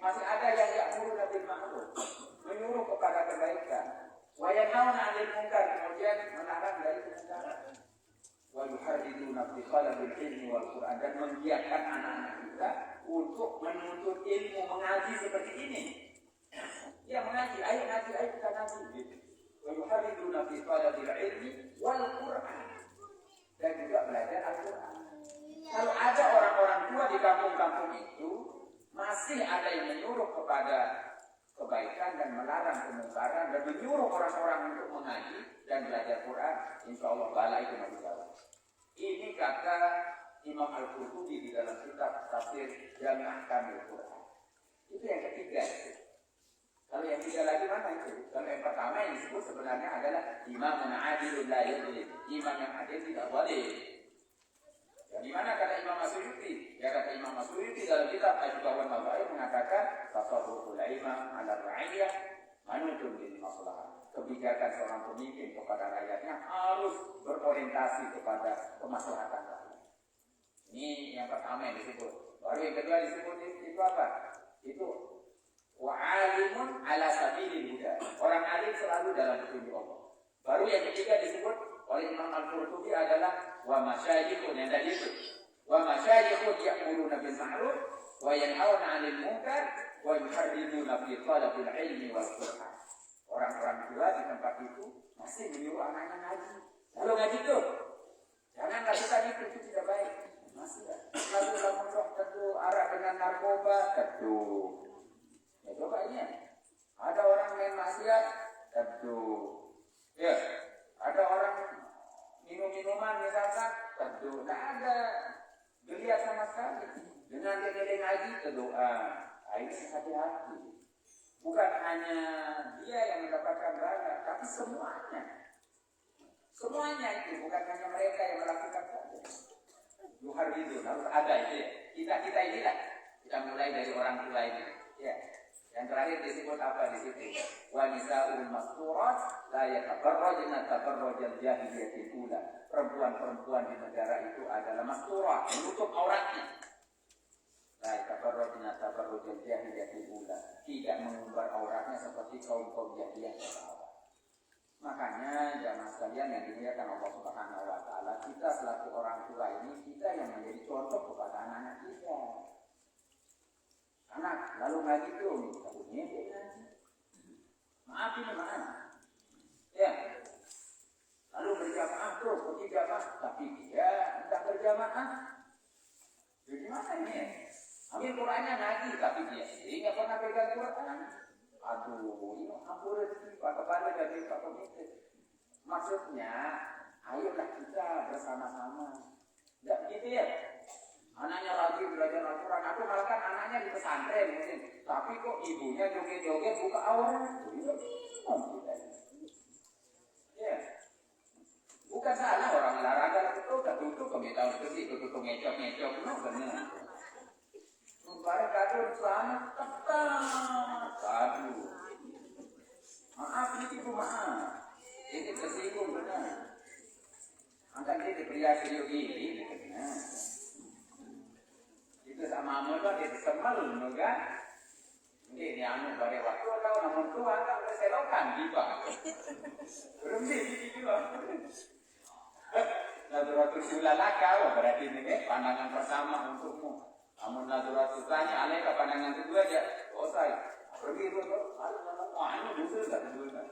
Speaker 3: masih ada yang ya'muruna bil ma'ruf, menyuruh kepada kebaikan. Wa yanhauna 'anil munkar, kemudian melarang dari kemungkaran. Wa yuharriduna fi talabil ilmi wal Qur'an, dan menggiatkan anak-anak kita untuk menuntut ilmu, mengaji seperti ini. Ya mengaji, ayo kita ngaji. Wa yuharriduna fi talabil ilmi wal Qur'an, dan juga belajar Al-Qur'an. Kalau ada orang-orang tua di kampung-kampung itu masih ada yang menyuruh kepada kebaikan dan melarang kemungkaran dan menyuruh orang-orang untuk mengaji dan belajar Quran, insya Allah bala itu masih jalan. Ini kata Imam Al-Qurtubi di dalam kitab tafsir Jami' Ahkamil Quran. Itu yang ketiga. Kalau yang tiga lagi mana itu? Kalau yang pertama yang disebut sebenarnya adalah imamun adilun la yudhlim. Imam yang adil tidak boleh. Ya, di mana kata Imam Masyuti? Ya kata Imam Masyuti dalam kitab Al-Jubah wal Mabair mengatakan tasarruful imam 'ala ra'iyah manutun lil maslahah. Kebijakan seorang pemimpin kepada rakyatnya harus berorientasi kepada kemaslahatan rakyat. Ini yang pertama yang disebut. Baru yang kedua disebut itu apa? Itu wa'alimun 'ala sabilil huda. Orang alim selalu dalam petunjuk Allah. Baru yang ketiga disebut oleh Imam Al-Qurtubi adalah wa masyayikhun, yang tadi itu. Wa masyayikhun ya'muruna bil ma'ruf wa yanhauna 'anil munkar wa yuharriduna fi talabil ilmi wal Qur'an. Orang-orang tua di tempat itu masih menyuruh anaknya ngaji. Lalu ngaji tuh, jangan lakukan itu tidak baik. Masih lalu lamun tentu arah dengan narkoba, tentu. Ya coba ini. Ada orang main maksiat, tentu. Ya, ada orang minum-minuman misalkan, tentu. Tidak ada geliat sama sekali. Dengan dia ngaji, berdoa. Ini hati-hati. Bukan hanya dia yang mendapatkan bala, tapi semuanya. Semuanya itu, bukan hanya mereka yang melakukan saja. Yuhar itu harus ada itu ya. Kita inilah. Kita mulai dari orang tua ini. Ya. Yang terakhir disebut apa di situ? Wa nisa'ul masturat la yatabarrajna tabarrujal jahiliyatil ula. Perempuan-perempuan di negara itu adalah masturat, menutup auratnya. La yatabarrajna tabarrujal jahiliyatil ula. Tidak mengumbar auratnya seperti kaum-kaum jahiliyah pertama. Makanya jamaah sekalian yang dimuliakan Allah Subhanahu wa taala, kita selaku orang tua ini kita yang menjadi contoh kepada anak-anak kita. Anak lalu ngaji tuh, kita punya dia ngaji. Maaf ini mana? Ya. Lalu berjamaah tuh, pergi jamaah, tapi dia tidak berjamaah. Jadi gimana ini? Ambil Qurannya ngaji, tapi dia sendiri nggak pernah pegang Quran. Aduh, ini ampun rezeki Pak Kepala dari Pak Komite. Maksudnya, ayolah kita bersama-sama. Tidak begitu ya? Anaknya rajin belajar Al-Quran, aku malah kan anaknya di pesantren mungkin. Tapi kok ibunya joget-joget buka aurat? Itu bingung kita. Ya. Bukan salah orang olahraga itu tutup kemitau bersih, tutup ngecok-ngecok, no benar. Barang kado sama ketat, aduh. Maaf itu maaf. Ini tersinggung benar. Angkat dia pria yogi ini benar. Itu sama amal dia disemal, kan? Ini anu bare waktu atau namun tua kan berselokan tiba. Berhenti gitu loh. Naduratul sulalaka berarti ini pandangan pertama untukmu. Amun naduratul tanya alaika pandangan kedua aja. Oh saya pergi itu anu dulu kan dulu kan.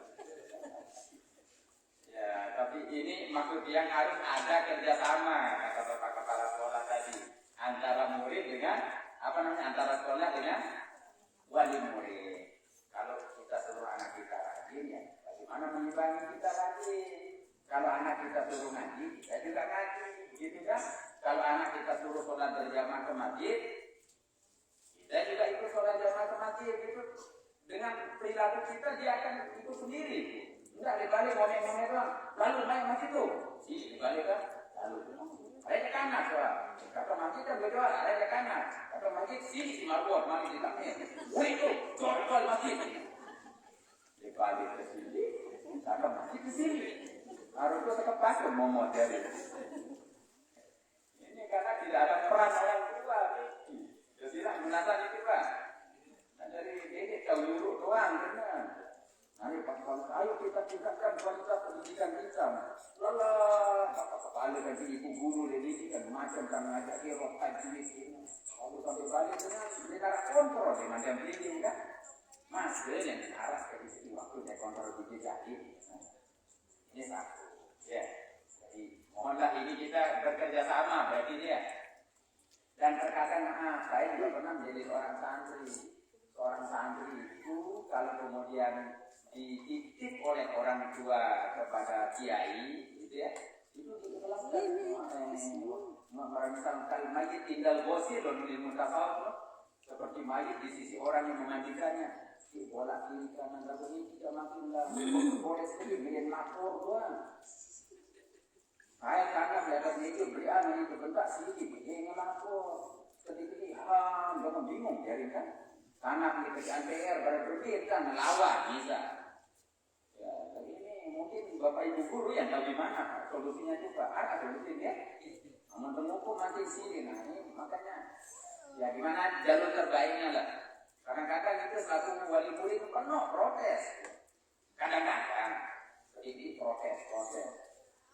Speaker 3: Ya, tapi ini maksud yang harus ada kerjasama kata Bapak Kepala Sekolah tadi antara murid dengan apa namanya antara sekolah dengan wali murid. Kalau kita suruh anak kita rajin ya, bagaimana mengimbangi kita rajin? Kalau anak kita suruh ngaji, kita juga ngaji, begitu kan? Kalau anak kita suruh sholat berjamaah ke masjid, kita juga ikut sholat jamaah ke masjid, gitu. Dengan perilaku kita dia akan ikut sendiri. Enggak dibalik ngomong-ngomong doang. Lalu naik masjid tuh, dibalik kan? Lalu ada kanan soal. Kata masjid kan berdoa, ada kanan. Kata masjid sini di marbot, mari di takmir. Wih itu, jual masjid. Dibalik ke sini, kata masjid ke sini. Harus itu kepakai momot dari. Ini karena tidak ada peran orang tua. Jadi lah menasihati itu Pak. Nah, dari ini tahu nyuruh doang benar. Ayo Pak, ayo kita tingkatkan kualitas pendidikan kita. Lelah, bapak kepala dan ibu guru ini kan macam kan ngajak dia rokan jenis ini. Kalau sampai balik dengan negara kontrol di macam ini kan. Mas, yang arah ke situ waktunya kontrol jadi. Ini satu. Ya, jadi mohonlah ini kita bekerja sama berarti dia. Dan terkadang saya juga pernah menjadi seorang santri. Seorang santri itu kalau kemudian dititip oleh orang tua kepada kiai, gitu ya, itu dilakukan. Misalkan mayit tinggal gosir dan mutasawuf seperti mayit di sisi orang yang memandikannya. Bola kiri kanan lagu ini tidak makin boleh sekali bikin lapor doang. Saya kadang lihat itu berian itu bentak sini bikin lapor. Ketika jangan bingung jadi kan. Karena di kerjaan PR pada berbeda kan melawan bisa. Ya, tapi ini mungkin Bapak Ibu guru yang tahu gimana solusinya juga ada solusinya. Namun pengukur nanti sini, nah ini makanya ya gimana jalur terbaiknya lah. Kadang-kadang itu satu wali murid itu penuh protes. Kadang-kadang ini protes.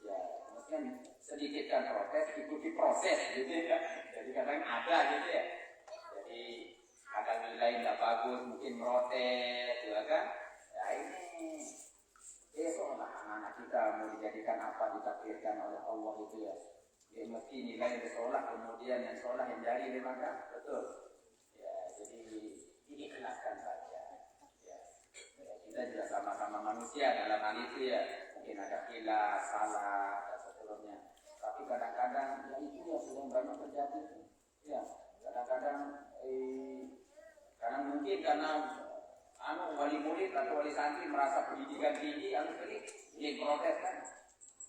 Speaker 3: Ya, mungkin sedikit kan protes, ikuti proses gitu ya. Jadi kadang ada gitu ya. Jadi kadang nilai tidak bagus, mungkin protes, ya kan? Ya ini besok lah anak-anak kita mau dijadikan apa ditakdirkan oleh Allah itu ya. Ya mesti nilai sekolah kemudian yang sekolah yang dari maka betul. Ya jadi ini kelaskan saja. Ya, kita juga sama-sama manusia dalam hal itu ya. Mungkin ada hilang, salah dan seterusnya. Tapi kadang-kadang ya itu yang sedang banyak terjadi. Ya kadang-kadang karena mungkin karena wali murid atau wali santri merasa pendidikan tinggi, ini protes kan?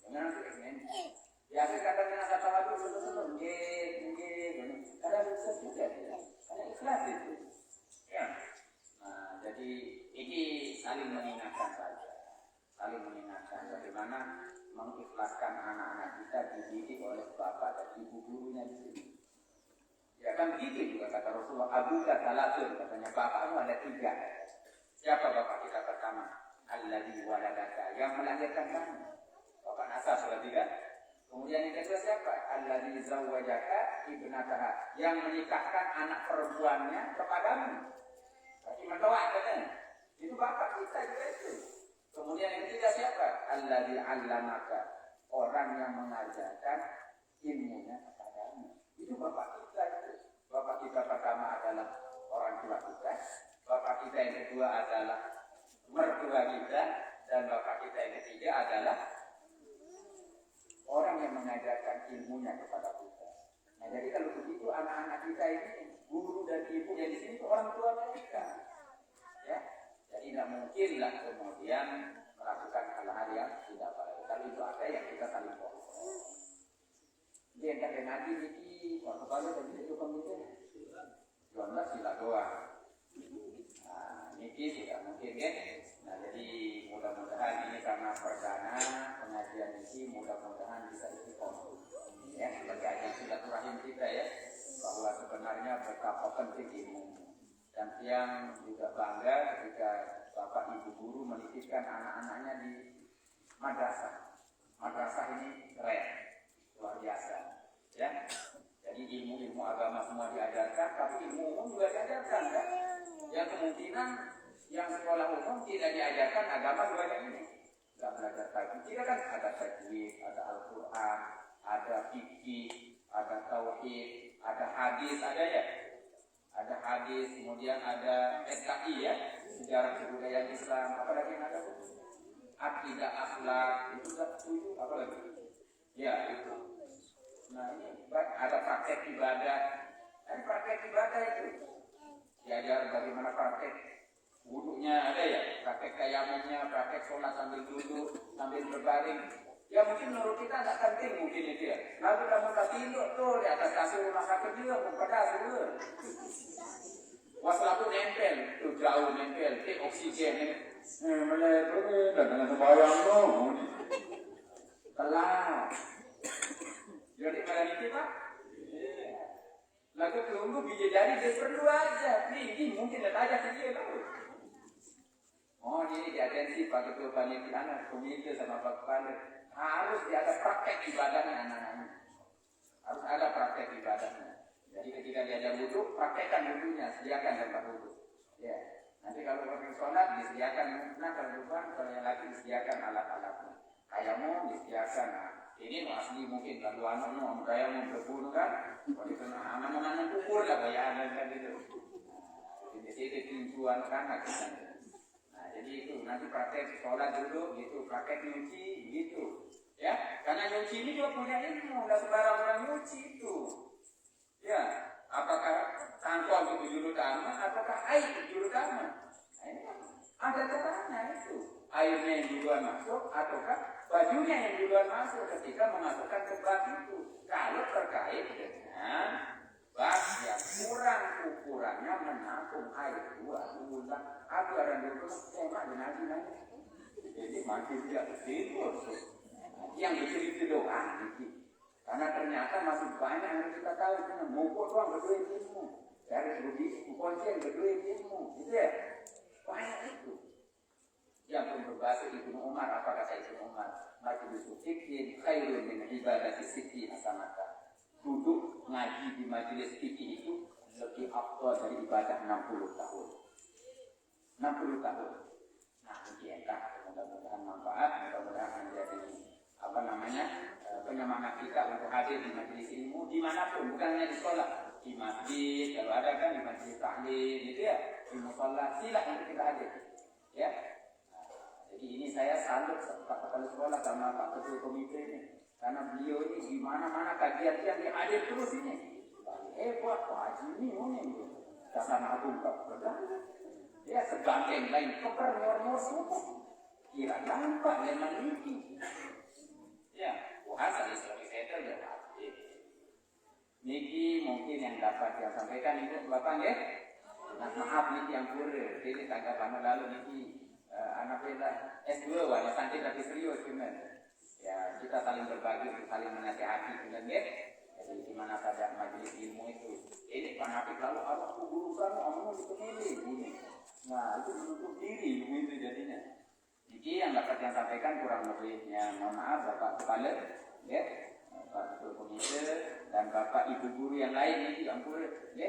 Speaker 3: Jangan biasa kadang-kadang kata waduh mungkin kadang bisa juga ya. Karena ikhlas itu. Ya. Nah, jadi ini saling mengingatkan saja. Saling mengingatkan bagaimana mengikhlaskan anak-anak kita dididik oleh bapak dan ibu gurunya di sini. Ya kan begitu juga kata Rasulullah Abu Dhalatun, katanya bapakmu ada 3. Siapa bapak kita pertama? Alladzi waladaka, yang melahirkan kamu. Bapak nasab berarti kan? Kemudian yang kedua siapa? Alladzi zawwajaka ibnataha, yang menikahkan anak perempuannya kepadamu. Berarti mendoa kan? Itu bapak kita juga itu. Kemudian yang ketiga siapa? Alladzi 'allamaka, orang yang mengajarkan ilmunya kepadamu. Itu bapak kita itu. Bapak kita pertama adalah orang tua kita. Bapak kita yang kedua adalah mertua kita. Dan bapak kita yang ketiga adalah orang yang mengajarkan ilmunya kepada kita. Nah jadi kalau begitu kita ini guru dan ibu yang di sini itu orang tua mereka. Ya, jadi tidak mungkinlah kemudian melakukan hal-hal yang tidak baik. Kalau itu ada yang kita saling bohong. Dia yang kata Nabi ini, waktu kali tadi itu komite, jualan sila doa. Nah, ini tidak mungkin ya. Nah, jadi mudah-mudahan ini karena perdana pengajian ini mudah-mudahan bisa istiqomah. Ya, sebagai ajang silaturahim kita ya, bahwa sebenarnya betapa penting ilmu. Dan yang juga bangga ketika bapak ibu guru menitipkan anak-anaknya di madrasah. Madrasah ini keren, luar biasa. Ya, jadi ilmu-ilmu agama semua diajarkan, tapi ilmu umum juga diajarkan kan? Yang kemungkinan yang sekolah umum tidak diajarkan agama juga ini. Tidak belajar tajwid, kita kan ada tajwid, ada Al-Quran, ada fikih, ada tauhid, ada hadis, ada ya. Ada hadis, kemudian ada SKI ya, sejarah kebudayaan Islam, apalagi yang ada akidah akhlak, itu apa lagi? Ya itu. Nah ini ada praktek ibadah, ada praktek ibadah itu. Diajar bagaimana praktek wudunya ada ya, praktek tayamumnya, praktek sholat sambil duduk, sambil berbaring. Ya mungkin menurut kita agak penting mungkin itu ya. Lalu kamu tak tidur tuh di atas kasur rumah sakit juga, bukan kasur. Waslah tuh nempel, tuh jauh nempel, oksigen. Melebar dengan sembahyang tuh. Telat. Jadi malam itu pak. Lalu tunggu bidadari dia perlu aja. Ini mungkin ada aja ke dia tahu. Oh ini di atensi Pak Ketua Panitia komite sama Pak Kepala. Harus ada praktek ibadahnya anak-anaknya. Harus ada praktek ibadahnya. Jadi ketika diajar wudhu, praktekkan wudhunya, sediakan tempat wudhu. Ya. Nanti kalau pakai sholat disediakan kalau bukan, kalau yang lagi disediakan alat-alatnya. Tayamum disediakan. Nah, ini asli mungkin kalau anak tayamum berbunuh kan, kalau itu anak-anak kukur lah bayangan kan gitu. Di sini pintu anak-anak kan. Nah, jadi itu nanti praktek sholat dulu gitu, praktek nyuci gitu. Ya, karena nyuci ini juga punya ilmu, nggak sembarang orang nyuci itu. Ya, apakah tangkol itu juru utama, apakah air itu juru utama? Nah, ini ada caranya itu. Airnya yang duluan masuk, ataukah bajunya yang duluan masuk ketika memasukkan ke bak itu. Kalau terkait dengan bak yang kurang ukurannya menampung air dua bulan, agar dulu tembak dengan nanya. Jadi makin dia tidur. Yang itu doang gitu. Karena ternyata masih banyak yang kita tahu karena mukul doang berdua ilmu. Dari budi kuncian berdua ilmu. Gitu ya. Banyak itu. Yang pun berbahasa Ibnu Umar, apa kata Ibnu Umar? Majlis fikih khairun min ibadati sittin sanata. Duduk ngaji di majelis fikih itu lebih afdal dari ibadah 60 tahun. 60 tahun. Nah, ini entah mudah-mudahan manfaat, mudah-mudahan menjadi penyemangat kita untuk hadir di majelis ilmu dimanapun, bukan hanya di sekolah, di masjid, kalau ada kan di majelis taklim, gitu ya, di musola, silakan untuk kita hadir, ya. Jadi ini saya salut Pak Kepala Sekolah sama Pak Ketua Komite ini, karena beliau ini di mana-mana kajian-kajian dia hadir terus ini. Hebat Pak Haji ini, Dasar Agung Pak Perdana, ya sebagainya lain keper nyor-nyor semua, kira nampak memang ini. Ya, puasa di Sulawesi Selatan ya wajib. Niki mungkin yang dapat yang sampaikan itu Bapak ya. Nah, maaf niki yang kurang. Ini tanggapan lalu niki anak kita S2 wajah santri tapi serius gimana? Ya kita saling berbagi, saling menasihati dengan ya. Jadi di mana saja majelis ilmu itu. Ini Pak Nabi lalu apa guru kamu amun dipilih ini. Nah itu menutup diri begitu jadinya. Jadi yang dapat yang sampaikan kurang lebihnya mohon maaf Bapak Kepala, ya, Bapak Ketua Komite dan Bapak Ibu Guru yang lain ini yang boleh, ya,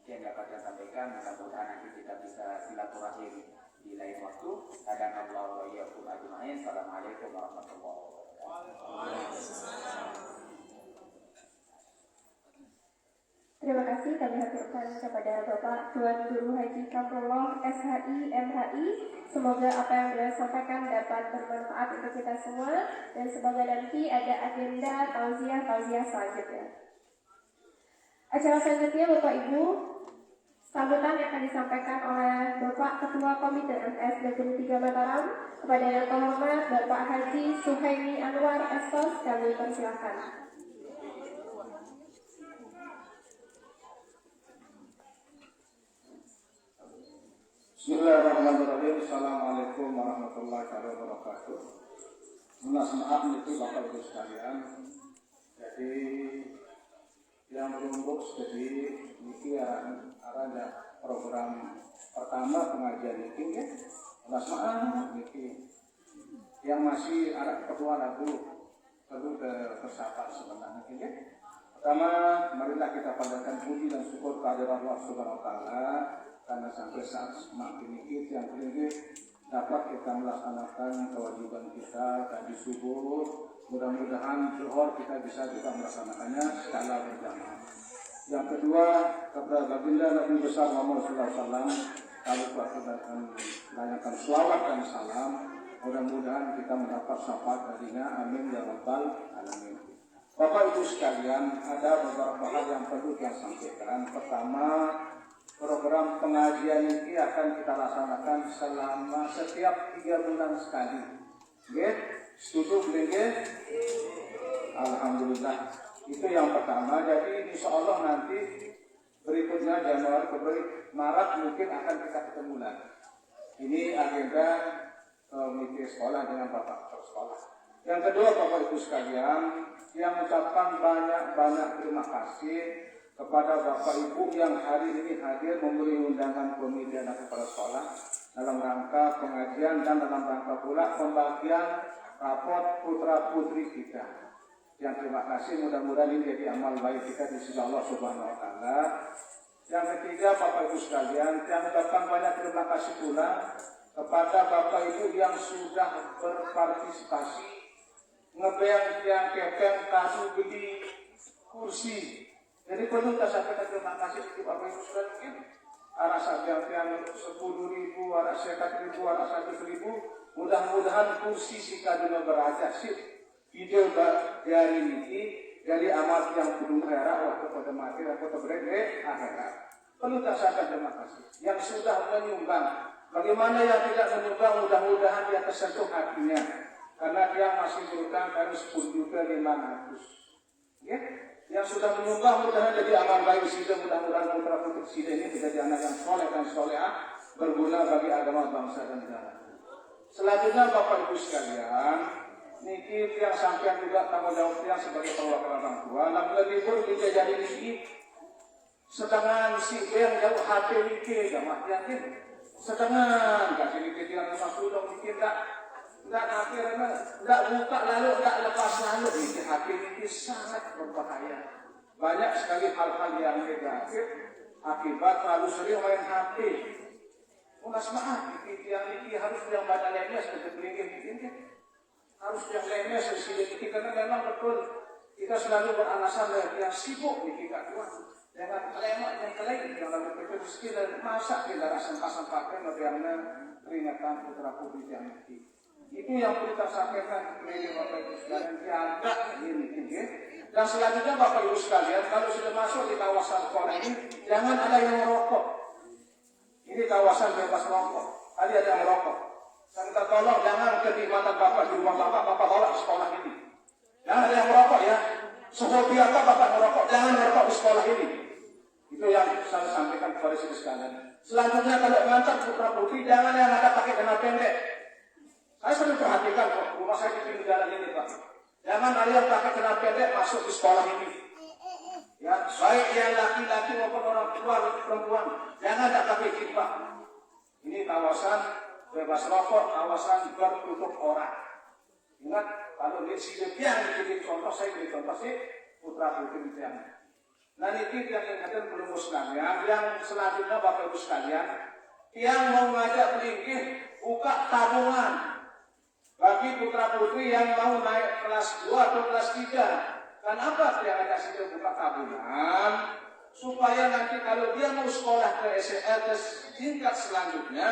Speaker 3: yang dapat yang sampaikan mudah-mudahan nanti kita bisa silaturahim di lain waktu. Hadanallahu wa iyyakum ajma'in. Assalamualaikum warahmatullahi wabarakatuh.
Speaker 1: Terima kasih kami haturkan kepada Bapak Tuan Guru Haji Kamrullah SHI MHI. Semoga apa yang beliau sampaikan dapat bermanfaat untuk kita semua. Dan semoga nanti ada agenda tauziah selanjutnya. Acara selanjutnya Bapak Ibu, sambutan yang akan disampaikan oleh Bapak Ketua Komite MS Negeri 3 Mataram kepada yang terhormat Bapak Haji Suhaimi Anwar Estos, kami persilakan.
Speaker 4: Bismillahirrahmanirrahim. Assalamualaikum warahmatullahi wabarakatuh. Maaf itu Bapak Ibu sekalian. Jadi yang berumur jadi ini arahnya program pertama pengajian ini ya. Maaf ini yang masih arah kedua lagu perlu bersapa sebenarnya ya. Pertama, marilah kita panjatkan puji dan syukur kehadirat Allah Subhanahu wa taala karena sampai saat semakin dikit yang kelima dapat kita melaksanakan kewajiban kita tadi subuh. Mudah-mudahan zuhur kita bisa juga melaksanakannya secara berjamaah. Yang kedua, kepada baginda Nabi besar Muhammad SAW, kami akan melayangkan selawat dan salam. Mudah-mudahan kita mendapat syafaat darinya. Amin ya rabbal alamin. Bapak Ibu sekalian, ada beberapa hal yang perlu kita sampaikan. Pertama, program pengajian ini akan kita laksanakan selama setiap 3 bulan sekali. Oke? Setuju belum? Alhamdulillah. Itu yang pertama. Jadi insya Allah nanti berikutnya Januari, Februari, Maret mungkin akan kita ketemu lagi. Ini agenda komite sekolah dengan Bapak Kepala Sekolah. Yang kedua Bapak Ibu sekalian, yang mengucapkan banyak terima kasih kepada Bapak Ibu yang hari ini hadir memberi undangan komite anak kepala sekolah dalam rangka pengajian dan dalam rangka pula pembagian rapot putra putri kita. Yang terima kasih, mudah-mudahan ini jadi amal baik kita di sisi Allah Subhanahu wa taala. Yang ketiga Bapak Ibu sekalian, yang mengucapkan banyak terima kasih pula kepada Bapak Ibu yang sudah berpartisipasi ngebeng yang kepeng kasu beli kursi. Jadi perlu kita sampaikan terima kasih kepada Bapak Ibu sekalian. Arah saja yang 10.000, arah 100.000, arah 100.000. Mudah-mudahan kursi si kaduna beraja sih. Video dari ini dari amal yang belum akhirat waktu pada mati atau terberede akhirat. Perlu kita sampaikan terima kasih. Yang sudah menyumbang, bagaimana yang tidak menyumbang, mudah-mudahan dia tersentuh hatinya. Karena dia masih berutang dari 10.500.000. Ya? Yang sudah menyumbang mudah-mudahan jadi amal baik sida, mudah-mudahan putra putri sida ini menjadi anak yang soleh dan solehah berguna bagi agama bangsa dan negara. Selanjutnya Bapak Ibu sekalian, niki yang sampean juga tanggung jawabnya sebagai perwakilan orang tua. Namun libur kita jadi niki setengah si yang jauh HP niki jamaah yakin setengah kasih niki yang masuk dong niki enggak akhirnya enggak buka lalu enggak lepas lalu niki HP niki sangat berbahaya. Banyak sekali hal-hal yang negatif akibat terlalu sering main HP. Unas maaf niki yang niki harus yang banyak lainnya seperti beli niki harus yang lainnya sesuai niki karena memang betul kita selalu beralasan yang sibuk niki gak kuat. Jangan lemak yang kelain yang lalu berpikir dan masa kita sampah-sampahkan bagaimana peringatan putra putri yang niki. Itu yang perlu kita sampaikan kepada Bapak Ibu sekalian, jaga ini. Dan selanjutnya Bapak Ibu sekalian, kalau sudah masuk di kawasan sekolah ini, jangan ada yang merokok. Ini kawasan bebas rokok. Tadi ada yang merokok. Saya minta tolong jangan kenikmatan Bapak di rumah Bapak tolak sekolah ini. Jangan ada yang merokok ya. Sehobi apa Bapak merokok, jangan merokok di sekolah ini. Itu yang saya sampaikan kepada saudara sekalian. Selanjutnya kalau mengantar putra putri, jangan yang ada pakai celana pendek. Saya sering perhatikan kok, rumah saya di pinggir jalan ini Pak. Jangan ada yang pakai celana pendek masuk di sekolah ini. Ya, baik yang laki-laki maupun orang tua perempuan, jangan ada pakai jilbab. Ini kawasan bebas rokok, kawasan bertutup orang. Ingat, kalau di sini yang jadi contoh, saya beri contoh sih putra putri yang. Nah ini yang ingatkan belum sekalian. Yang selanjutnya Bapak Ibu sekalian, yang mau ngajak pelingkih buka tabungan bagi putra putri yang mau naik kelas 2 atau kelas 3. Kenapa dia ada situ buka tabungan? Supaya nanti kalau dia mau sekolah ke SL ke tingkat selanjutnya,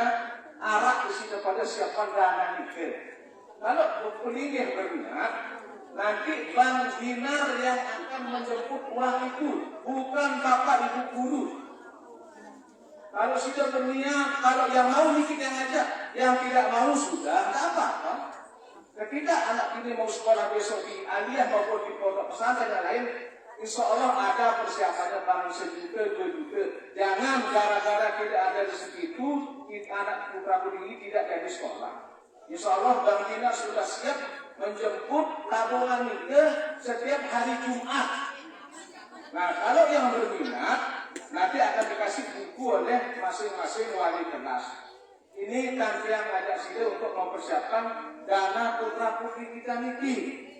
Speaker 4: arah di situ pada siapkan dana nikah. Kalau pelingkih berminat, Nanti Bang Dinar yang akan menjemput uang itu, bukan bapak ibu guru. Kalau sudah berniat, kalau yang mau nih kita ngajak, yang tidak mau sudah, tak apa-apa. Ketika anak ini mau sekolah besok di aliyah maupun di pondok pesantren yang lain, insya Allah ada persiapannya Bang 1 juta, 2 juta. Jangan gara-gara tidak ada di situ, anak putra putri ini tidak jadi sekolah. Insya Allah Bang Dinar sudah siap menjemput tabungan itu setiap hari Jumat. Nah, kalau yang berminat nanti akan dikasih buku oleh masing-masing wali kelas. Ini yang ngajak sini untuk mempersiapkan dana putra putri kita niki.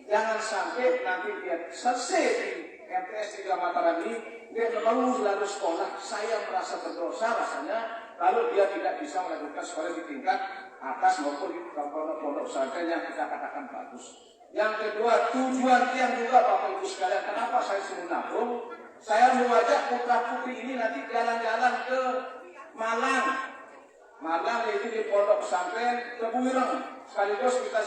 Speaker 4: Jangan sampai nanti dia selesai di MTS 3 Mataram ini dia mau lalu sekolah. Saya merasa berdosa rasanya kalau dia tidak bisa melanjutkan sekolah di tingkat atas maupun di pondok pesantren yang kita katakan bagus. Yang kedua, tujuan yang juga Bapak Ibu sekalian, kenapa saya suruh nabung? Saya mengajak putra putri ini nanti jalan-jalan ke Malang. Malang itu di pondok pesantren Tebuireng. Sekaligus kita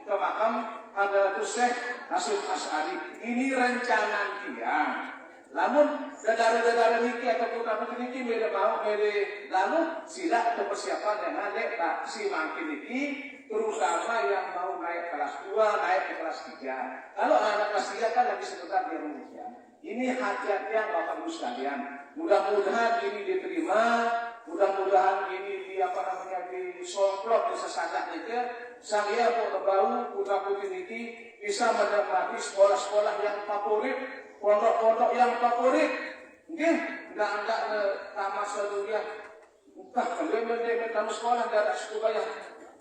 Speaker 4: ke makam Hadratus Syekh Hasyim Asy'ari. Ini rencana dia. Namun saudara-saudara niki atau putra putri niki mere mau mere lalu sila atau persiapan dengan lek tak si makin niki, terutama yang mau naik kelas 2, naik ke kelas 3. Kalau anak kelas 3 kan lagi sebentar dia ujian. Ini hati-hatian Bapak Ibu sekalian. Mudah-mudahan ini diterima, mudah-mudahan ini disomplok di sesadak itu. Saya mau bau putra putri niki bisa menikmati sekolah-sekolah yang favorit. Pondok-pondok yang favorit, enggak tamat seluruhnya. Entah kalau kamu sekolah enggak ada sekolah yang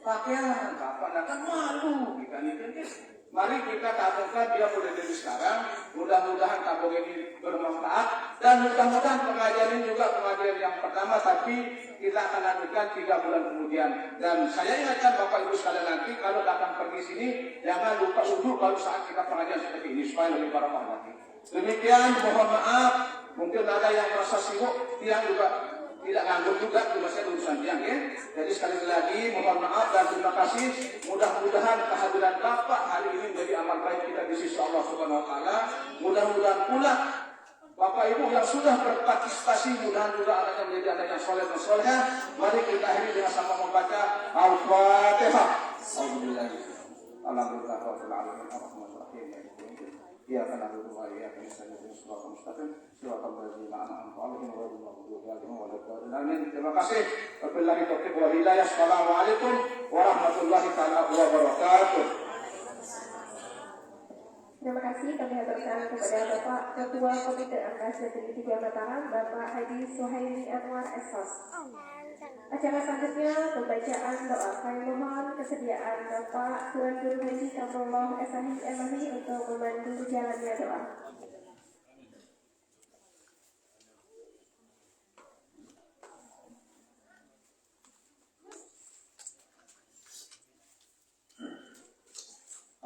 Speaker 4: pakaian, bapak kan malu kita nih. Mari kita tabungkan dia boleh dari sekarang. Mudah-mudahan tabung ini bermanfaat dan mudah-mudahan pengajian ini juga pengajian yang pertama, tapi kita akan lanjutkan 3 bulan kemudian. Dan saya ingatkan Bapak Ibu sekalian nanti kalau datang pergi sini jangan lupa wudhu kalau saat kita pengajian seperti ini supaya lebih barokah lagi. Demikian, mohon maaf, mungkin ada yang merasa sibuk, tiang juga tidak nganggur juga, cuma saya urusan tiang ya. Jadi sekali lagi mohon maaf dan terima kasih. Mudah-mudahan kehadiran Bapak hari ini menjadi amal baik kita di sisi Allah Subhanahu Wa Taala. Mudah-mudahan pula Bapak Ibu yang sudah berpartisipasi, mudah-mudahan juga anaknya menjadi anak yang soleh dan soleha. Mari kita akhiri dengan sama membaca Al-Fatihah. إياك نعبد وإياك نستعين اهدنا الصراط المستقيم صراط الذين أنعمت عليهم غير المغضوب عليهم ولا الضالين آمين. Terima kasih. Wabillahi taufiq wal hidayah. Assalamualaikum warahmatullahi taala wabarakatuh.
Speaker 1: Terima kasih kami haturkan kepada Bapak Ketua Komite Angkasa Negeri 3 Mataram, Bapak Haji Suhaili Anwar Sos. Acara selanjutnya pembacaan doa. Kami mohon kesediaan Bapak Tuan Guru Haji Kamrullah Esahi Emahi untuk memandu jalannya doa.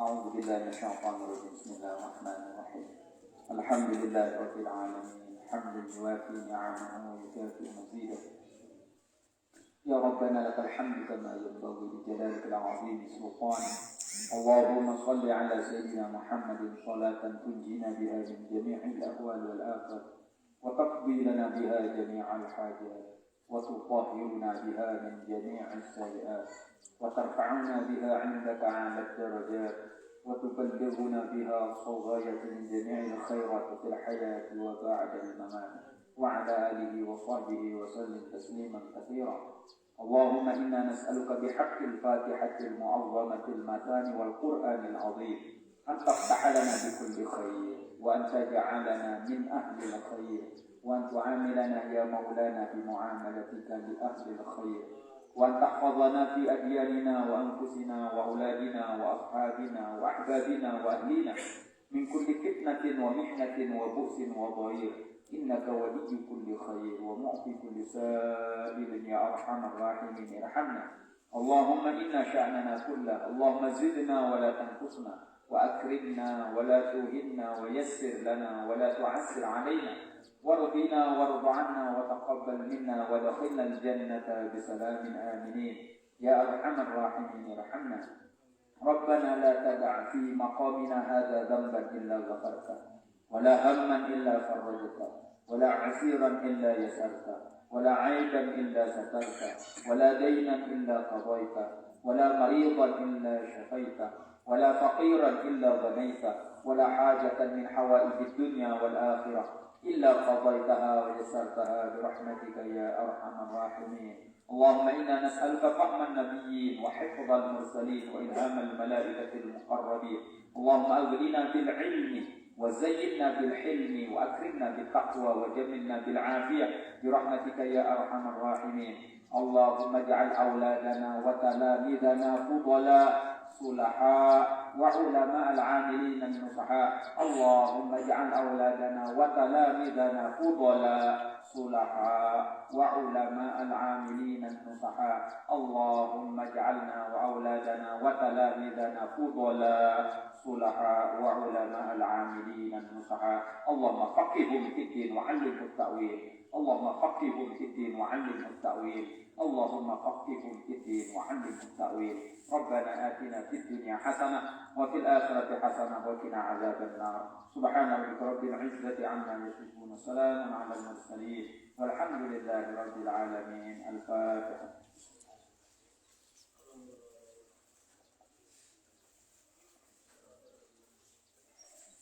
Speaker 3: أعوذ بالله من الشيطان الرجيم. بسم الله الرحمن الرحيم. الحمد لله رب العالمين حمدا يوافي نعمه ويكافئ مزيده. يا ربنا لك الحمد كما ينبغي لجلالك العظيم سلطانك. اللهم صل على سيدنا محمد صلاة تنجينا بها من جميع الأهوال والآفات وتقضي لنا بها جميع الحاجات وتطهرنا بها من جميع السيئات وترفعنا بها عندك أعلى الدرجات وتبلغنا بها صغاية من جميع الخيرات في الحياة وبعد الممات وعلى آله وصحبه وسلم تسليما كثيرا. اللهم إنا نسألك بحق الفاتحة المعظمة المتان والقرآن العظيم أن تفتح لنا بكل خير وأن تجعلنا من أهل الخير وأن تعاملنا يا مولانا بمعاملتك لأهل الخير وأن تحفظنا في أدياننا وأنفسنا وأولادنا وأصحابنا وأحبابنا وأهلنا من كل فتنة ومحنة وبؤس وضير إنك ولي كل خير ومعطي كل سائل يا أرحم الراحمين ارحمنا. اللهم إنا شأننا كله. اللهم زدنا ولا تنقصنا وأكرمنا ولا توهنا ويسر لنا ولا تعسر علينا وارضنا وارض عنا وتقبل منا ودخلنا الجنة بسلام آمنين يا أرحم الراحمين ارحمنا. ربنا لا تدع في مقامنا هذا ذنبا إلا غفرته ولا هما إلا فرجته ولا عسيرا إلا يسرته ولا عيبا إلا سترته ولا دينا إلا قضيته ولا مريضا إلا شفيته ولا فقيرا إلا غنيته ولا حاجة من حوائج الدنيا والآخرة إلا قضيتها ويسرتها برحمتك يا أرحم الراحمين. اللهم إنا نسألك فهم النبيين وحفظ المرسلين وإلهام الملائكة المقربين. اللهم أغننا بالعلم وزينا بالحلم وأكرمنا بالتقوى وجملنا بالعافية برحمتك يا أرحم الراحمين. اللهم اجعل أولادنا وتلاميذنا فضلاء صلحاء وعلماء العاملين النصحاء. اللهم اجعل أولادنا وتلاميذنا فضلاء صلحاء وعلماء العاملين النصحاء. اللهم اجعلنا وأولادنا وتلاميذنا فضلاء صلحاء وعلماء العاملين النصحاء. اللهم فقههم في الدين وعلمهم التأويل. اللهم فقههم في الدين وعلمهم التأويل. اللهم فقههم في الدين وعلمهم التأويل. ربنا آتنا في الدنيا حسنة وفي الآخرة حسنة وقنا عذاب النار. سبحان ربك رب العزة عما يصفون وسلام على المرسلين والحمد لله رب العالمين. الفاتحة.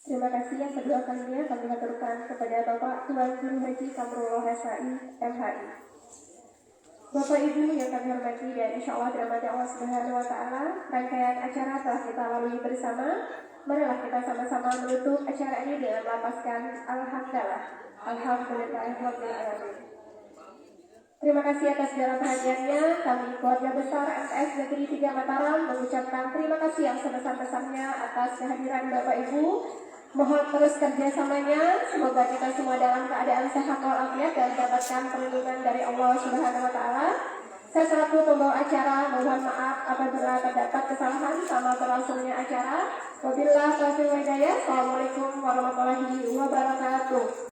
Speaker 1: Terima kasih yang kedua kalinya kami haturkan kepada Bapak Tuan Guru Haji Kamrullah SAI MHI. Bapak Ibu yang kami hormati dan insya Allah dirahmati Allah Subhanahu Wa Taala, rangkaian acara telah kita lalui bersama. Marilah kita sama-sama menutup acara ini dengan melapaskan Alhamdulillah, Alhamdulillahirabbil alamin. Terima kasih atas segala perhatiannya. Kami keluarga besar MTS Negeri 3 Mataram mengucapkan terima kasih yang sebesar-besarnya atas kehadiran Bapak Ibu. Mohon terus kerjasamanya. Semoga kita semua dalam keadaan sehat walafiat dan mendapatkan perlindungan dari Allah Subhanahu Wa Taala. Saya selaku pembawa acara mohon maaf apabila terdapat kesalahan sama berlangsungnya acara. Wabillahi taufiq wal hidayah. Assalamualaikum warahmatullahi wabarakatuh.